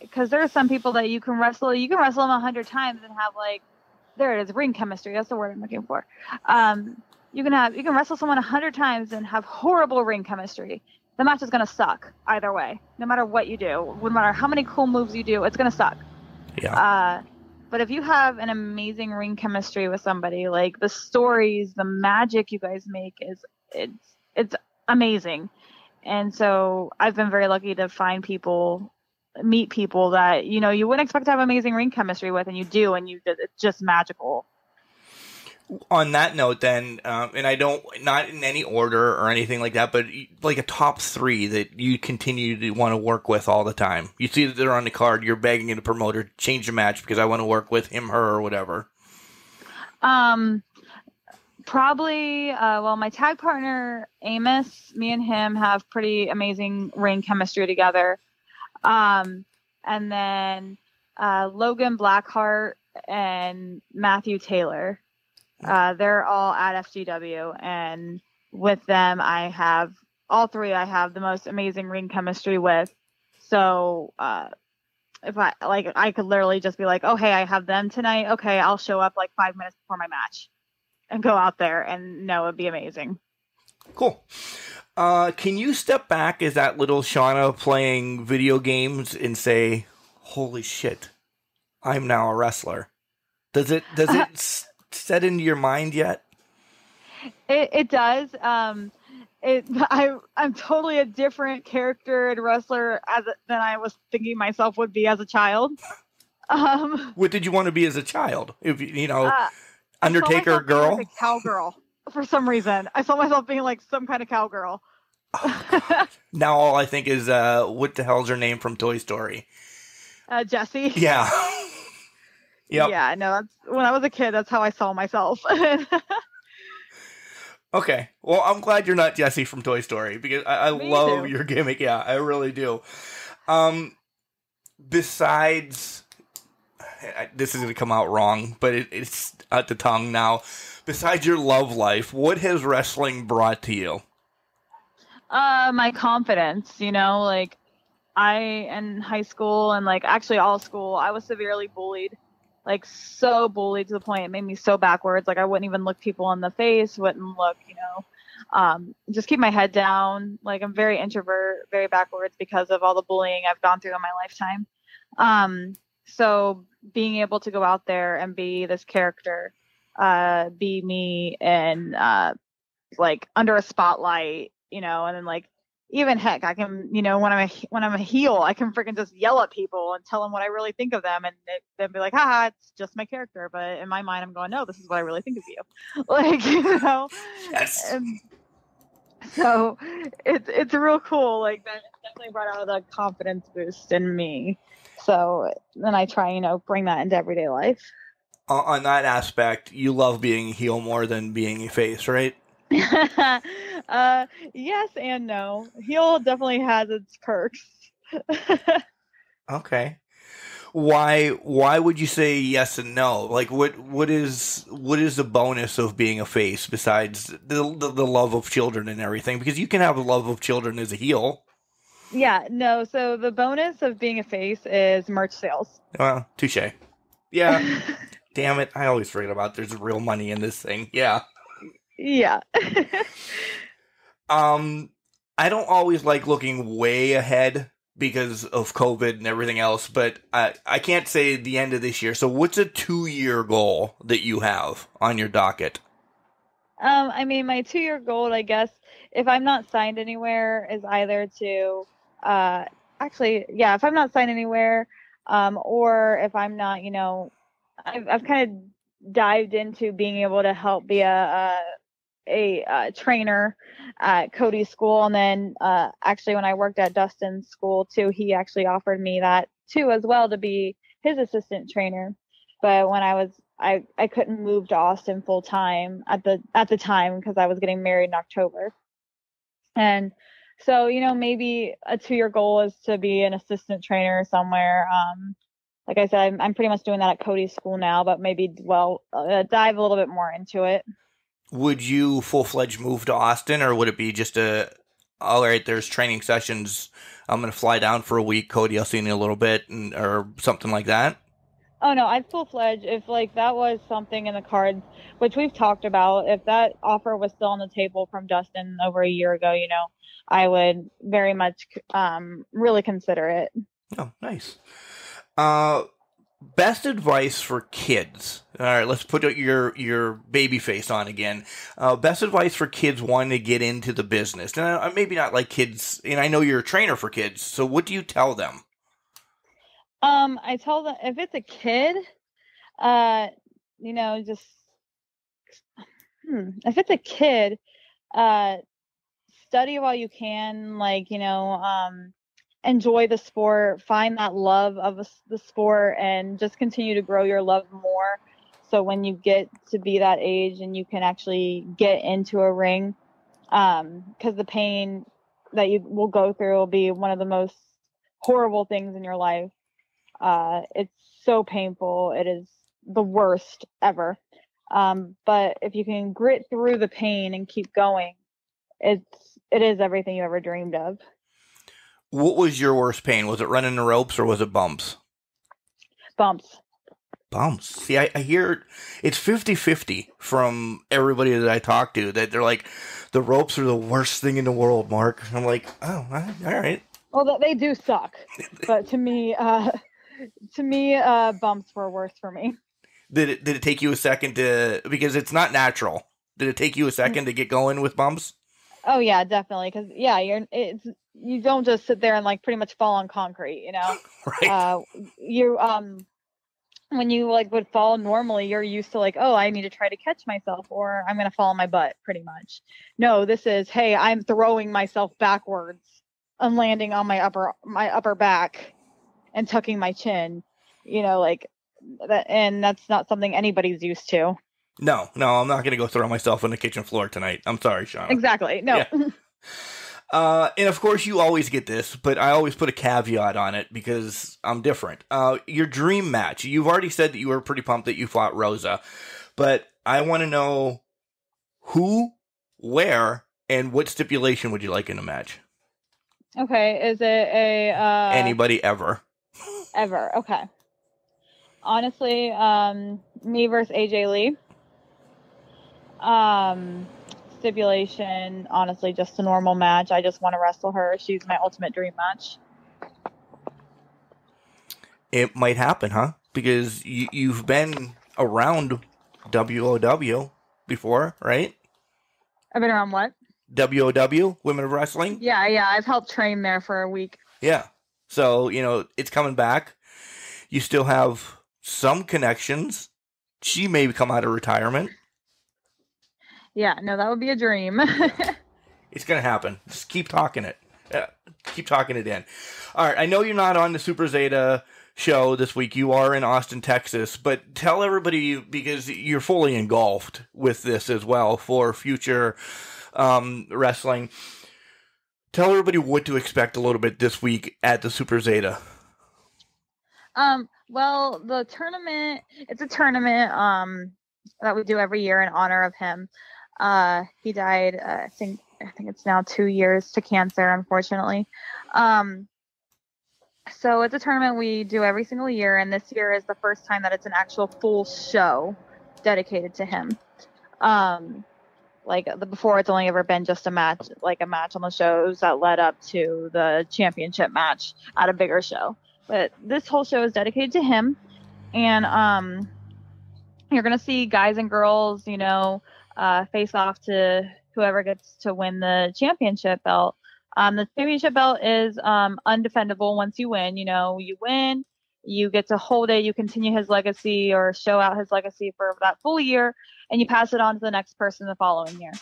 Because there are some people that you can wrestle them 100 times and have, like, there it is, ring chemistry. That's the word I'm looking for. You can wrestle someone 100 times and have horrible ring chemistry. The match is going to suck either way, no matter what you do, no matter how many cool moves you do, it's going to suck. Yeah. But if you have an amazing ring chemistry with somebody, like, the stories, the magic you guys make it's amazing. And so I've been very lucky to meet people that, you know, you wouldn't expect to have amazing ring chemistry with, and you do, and it's just magical. On that note, then, and I don't, not in any order or anything like that, but like a top 3 that you continue to want to work with all the time. You see that they're on the card, you're begging the promoter to change the match because I want to work with him, her, or whatever. Probably, my tag partner, Amos, me and him have pretty amazing ring chemistry together. And then Logan Blackheart and Matthew Taylor. They're all at FGW, and with them I have the most amazing ring chemistry with. So if I could literally just be like, oh hey, I have them tonight, okay, I'll show up like 5 minutes before my match and go out there, and no, it'd be amazing. Cool. Can you step back as that little Shawna playing video games and say, holy shit, I'm now a wrestler? Does it set into your mind yet? It does. I'm totally a different character and wrestler than I was thinking myself would be as a child. What did you want to be as a child? If you know, Undertaker girl, like a cowgirl. For some reason, I saw myself being like some kind of cowgirl. Oh, now all I think is, what the hell's her name from Toy Story? Jessie. Yeah. Yep. Yeah, no, when I was a kid, that's how I saw myself. Okay. Well, I'm glad you're not Jessie from Toy Story, because I love your gimmick. Yeah, I really do. Besides, this is going to come out wrong, but it's at the tongue now. Besides your love life, what has wrestling brought to you? My confidence, you know, like, in high school and like actually all school, I was severely bullied. Like, so bullied to the point it made me so backwards. Like, I wouldn't even look people in the face, wouldn't look, you know, just keep my head down. Like, I'm very introvert, very backwards because of all the bullying I've gone through in my lifetime. So being able to go out there and be this character, be me, and like under a spotlight, and then like even heck, I can, when I'm a heel, I can freaking just yell at people and tell them what I really think of them, and they'll be like, haha, it's just my character. But in my mind, I'm going, no, this is what I really think of you, like, Yes. And so it's real cool. Like that definitely brought out the confidence boost in me. So then I try, bring that into everyday life. On that aspect, you love being a heel more than being a face, right? Yes and no. Heel definitely has its perks. Okay. Why would you say yes and no? Like what is the bonus of being a face besides the love of children and everything? Because you can have the love of children as a heel. Yeah, no. So the bonus of being a face is merch sales. Well, touche. Yeah. Damn it. I always forget about there's real money in this thing. Yeah. Yeah. I don't always like looking way ahead because of COVID and everything else, but I can't say the end of this year. So what's a 2-year goal that you have on your docket? I mean, my 2-year goal, I guess, if I'm not signed anywhere, is either to, if I'm not signed anywhere, or if I'm not, I've kind of dived into being able to help be a trainer at Cody's school, and then actually when I worked at Dustin's school too, he actually offered me that too as well to be his assistant trainer. But when I couldn't move to Austin full time at the time because I was getting married in October, and so maybe a 2-year goal is to be an assistant trainer somewhere. Like I said, I'm pretty much doing that at Cody's school now, but maybe dive a little bit more into it. Would you full-fledged move to Austin, or would it be just all right, there's training sessions, I'm going to fly down for a week, Cody, I'll see you in a little bit, or something like that? Oh, no, I'd full-fledged. If, like, that was something in the cards, which we've talked about, if that offer was still on the table from Dustin over a year ago, I would very much really consider it. Oh, nice. Best advice for kids. All right, let's put your baby face on again. Best advice for kids wanting to get into the business. And maybe not like kids, and I know you're a trainer for kids, so what do you tell them? I tell them if it's a kid, just if it's a kid, study while you can, like, enjoy the sport, find that love of the sport, and just continue to grow your love more. So when you get to be that age and you can actually get into a ring, because the pain that you will go through will be one of the most horrible things in your life. It's so painful. It is the worst ever. But if you can grit through the pain and keep going, it is everything you ever dreamed of. What was your worst pain? Was it running the ropes or was it bumps? Bumps. See, I hear it's 50-50 from everybody that I talk to, that they're like, the ropes are the worst thing in the world, Mark. I'm like, oh, all right. Well, they do suck. But to me, bumps were worse for me. Did it take you a second because it's not natural. Did it take you a second to get going with bumps? Oh yeah, definitely. Because you don't just sit there and like pretty much fall on concrete, Right. When you like would fall normally, you're used to like, oh, I need to try to catch myself, or I'm gonna fall on my butt, pretty much. No, this is, hey, I'm throwing myself backwards and landing on my upper back and tucking my chin, like that, and that's not something anybody's used to. No, I'm not going to go throw myself on the kitchen floor tonight. I'm sorry, Shawna. Exactly. No. Yeah. And of course you always get this, but I always put a caveat on it because I'm different. Your dream match. You've already said that you were pretty pumped that you fought Rosa, but I want to know who, where, and what stipulation would you like in the match? Okay. Is it anybody ever? Ever. Okay. Honestly, me versus AJ Lee. Stipulation, honestly, just a normal match. I just want to wrestle her. She's my ultimate dream match. it might happen, huh? Because you've been around WOW before, right? I've been around what? WOW, Women of Wrestling? Yeah. I've helped train there for a week. Yeah. So, it's coming back. You still have some connections. She may come out of retirement. Yeah, no, that would be a dream. It's going to happen. Just keep talking it. Keep talking it in. All right. I know you're not on the Super Zeta show this week. You are in Austin, Texas. But tell everybody, because you're fully engulfed with this as well for future wrestling. Tell everybody what to expect a little bit this week at the Super Zeta. Well, the tournament, it's a tournament that we do every year in honor of him. He died, I think it's now 2 years to cancer, unfortunately. So it's a tournament we do every single year, and this year is the first time that it's an actual full show dedicated to him. Before, it's only ever been just a match on the shows that led up to the championship match at a bigger show. But this whole show is dedicated to him, and you're gonna see guys and girls, face off to whoever gets to win the championship belt. The championship belt is undefendable once you win. You win, you get to hold it, you continue his legacy or show out his legacy for that full year, and you pass it on to the next person the following year.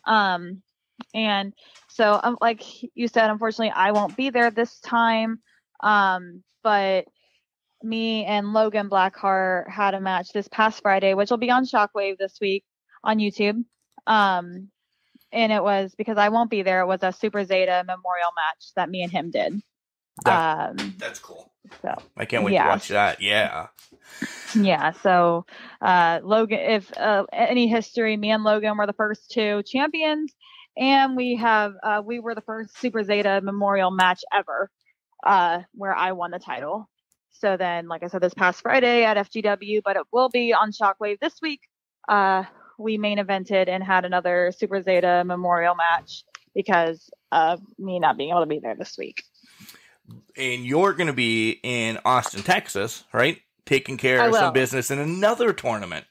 And so, like you said, unfortunately, I won't be there this time. But me and Logan Blackheart had a match this past Friday, which will be on Shockwave this week on YouTube. And it was, because I won't be there, it was a Super Zeta memorial match that me and him did. That's cool. So I can't wait to watch that. Yeah. Yeah. So, Logan, if any history, me and Logan were the first two champions, and we were the first Super Zeta memorial match ever, where I won the title. So then, like I said, this past Friday at FGW, but it will be on Shockwave this week. We main evented and had another Super Zeta memorial match because of me not being able to be there this week. And you're going to be in Austin, Texas, right? Taking care of some business in another tournament.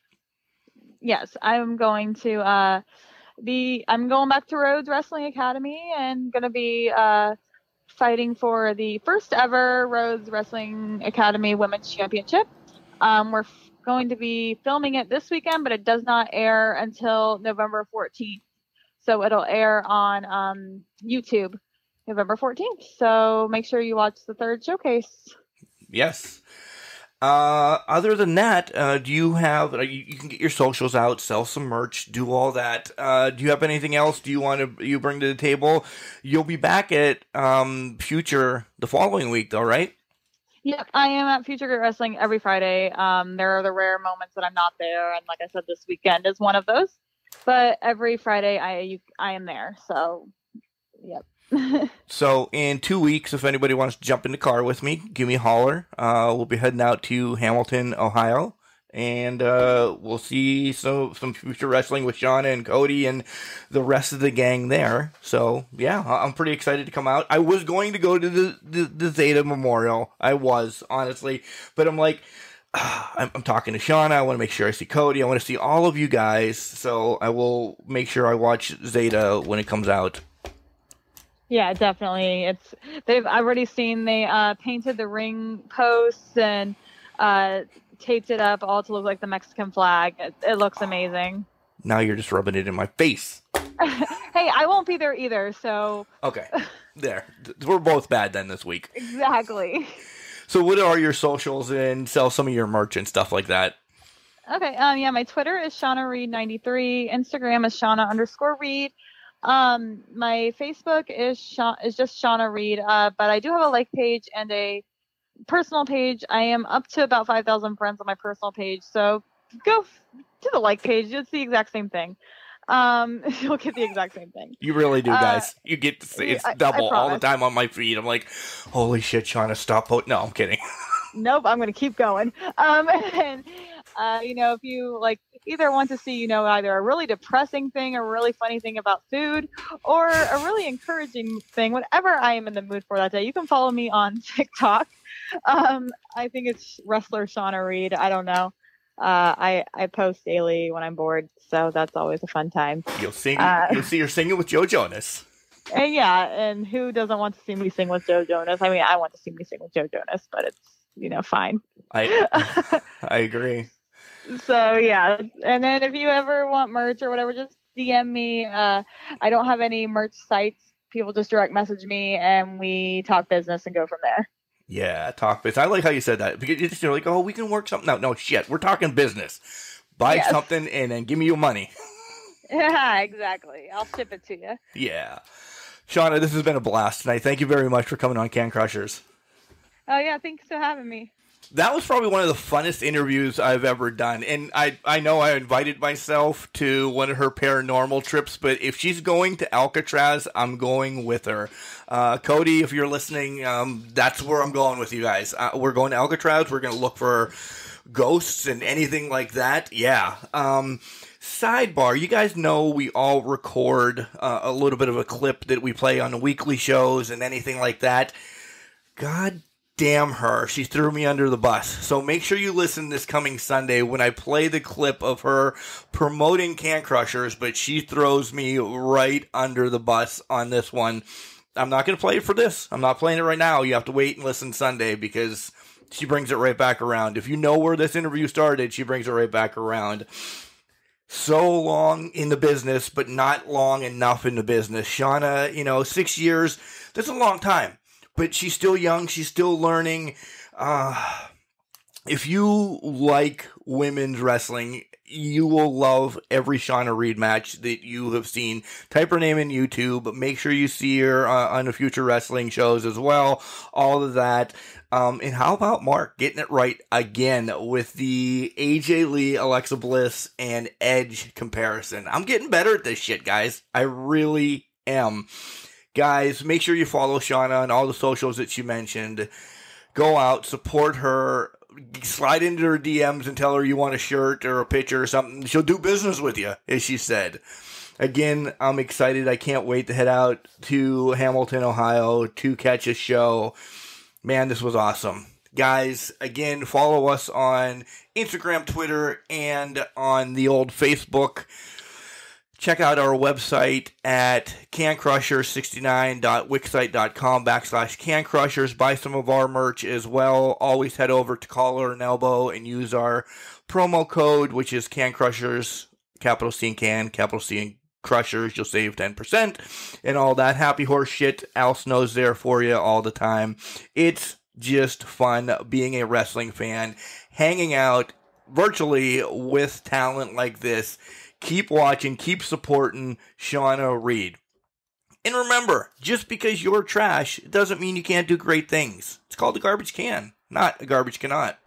Yes, I'm going to I'm going back to Rhodes Wrestling Academy and going to be fighting for the first ever Rhodes Wrestling Academy Women's Championship. We're going to be filming it this weekend, but it does not air until November 14th. So it'll air on YouTube November 14th. So make sure you watch the third showcase. Yes. Other than that, do you have, you can get your socials out, sell some merch, do all that. Do you have anything else you bring to the table? You'll be back at Future the following week though, right? Yep, I am at Future Great Wrestling every Friday. There are the rare moments that I'm not there, and like I said, this weekend is one of those. But every Friday, I am there. So, yep. So in 2 weeks, if anybody wants to jump in the car with me, give me a holler. We'll be heading out to Hamilton, Ohio, and we'll see some future wrestling with Shawna and Cody and the rest of the gang there. So yeah, I'm pretty excited to come out. I was going to go to the Zeta Memorial. I was, honestly, but I'm like, I'm talking to Shawna. I want to make sure I see Cody. I want to see all of you guys. So I will make sure I watch Zeta when it comes out. Yeah, definitely. I've already seen they painted the ring posts and taped it up all to look like the Mexican flag. It looks amazing. Now you're just rubbing it in my face. Hey, I won't be there either, so... Okay, there. We're both bad then this week. Exactly. So what are your socials, and sell some of your merch and stuff like that? Okay, yeah, my Twitter is Shawna Reed 93. Instagram is Shawna_Reed. My Facebook is just Shawna Reed, but I do have a like page and a personal page. I am up to about 5,000 friends on my personal page, so go to the like page. It's the exact same thing. You'll get the exact same thing. You really do, guys. You get to see it's double all the time on my feed. I'm like, holy shit, Shawna, stop. No, I'm kidding. Nope, I'm going to keep going. And If you like either want to see, either a really depressing thing, a really funny thing about food, or a really encouraging thing, whatever I am in the mood for that day, you can follow me on TikTok. I think it's wrestler Shawna Reed. I don't know. I post daily when I'm bored, so that's always a fun time. You'll see her singing with Joe Jonas. And yeah, and who doesn't want to see me sing with Joe Jonas? I mean, I want to see me sing with Joe Jonas, but it's fine. I agree. So yeah, and then if you ever want merch or whatever, just DM me. I don't have any merch sites. People just direct message me, and we talk business and go from there. Yeah, talk business. I like how you said that, because you're like, oh, we can work something out. No shit, we're talking business. Buy something and then give me your money. Yeah, exactly. I'll ship it to you. Yeah. Shawna, this has been a blast tonight. Thank you very much for coming on Can Crushers. Oh, yeah. Thanks for having me. That was probably one of the funnest interviews I've ever done. And I know I invited myself to one of her paranormal trips, but if she's going to Alcatraz, I'm going with her. Cody, if you're listening, that's where I'm going with you guys. We're going to Alcatraz. We're going to look for ghosts and anything like that. Yeah. Sidebar, you guys know we all record a little bit of a clip that we play on the weekly shows and anything like that. God damn her, she threw me under the bus. So make sure you listen this coming Sunday when I play the clip of her promoting Can Crushers, but she throws me right under the bus on this one. I'm not going to play it for this. I'm not playing it right now. You have to wait and listen Sunday, because she brings it right back around. If you know where this interview started, she brings it right back around. So long in the business, but not long enough in the business. Shawna, 6 years, that's a long time. But she's still young. She's still learning. If you like women's wrestling, you will love every Shawna Reed match that you have seen. Type her name in YouTube. Make sure you see her on the future wrestling shows as well. All of that. And how about Mark getting it right again with the AJ Lee, Alexa Bliss, and Edge comparison? I'm getting better at this shit, guys. I really am. Guys, make sure you follow Shawna on all the socials that she mentioned. Go out, support her, slide into her DMs and tell her you want a shirt or a picture or something. She'll do business with you, as she said. Again, I'm excited. I can't wait to head out to Hamilton, Ohio to catch a show. Man, this was awesome. Guys, again, follow us on Instagram, Twitter, and on the old Facebook. Check out our website at cancrusher69.wixsite.com/cancrushers. Buy some of our merch as well. Always head over to Collar and Elbow and use our promo code, which is CanCrushers, capital C and Can, capital C and Crushers. You'll save 10% and all that happy horse shit. Al Snow's there for you all the time. It's just fun being a wrestling fan, hanging out virtually with talent like this. Keep watching, keep supporting Shawna Reed. And remember, just because you're trash, it doesn't mean you can't do great things. It's called a garbage can, not a garbage cannot.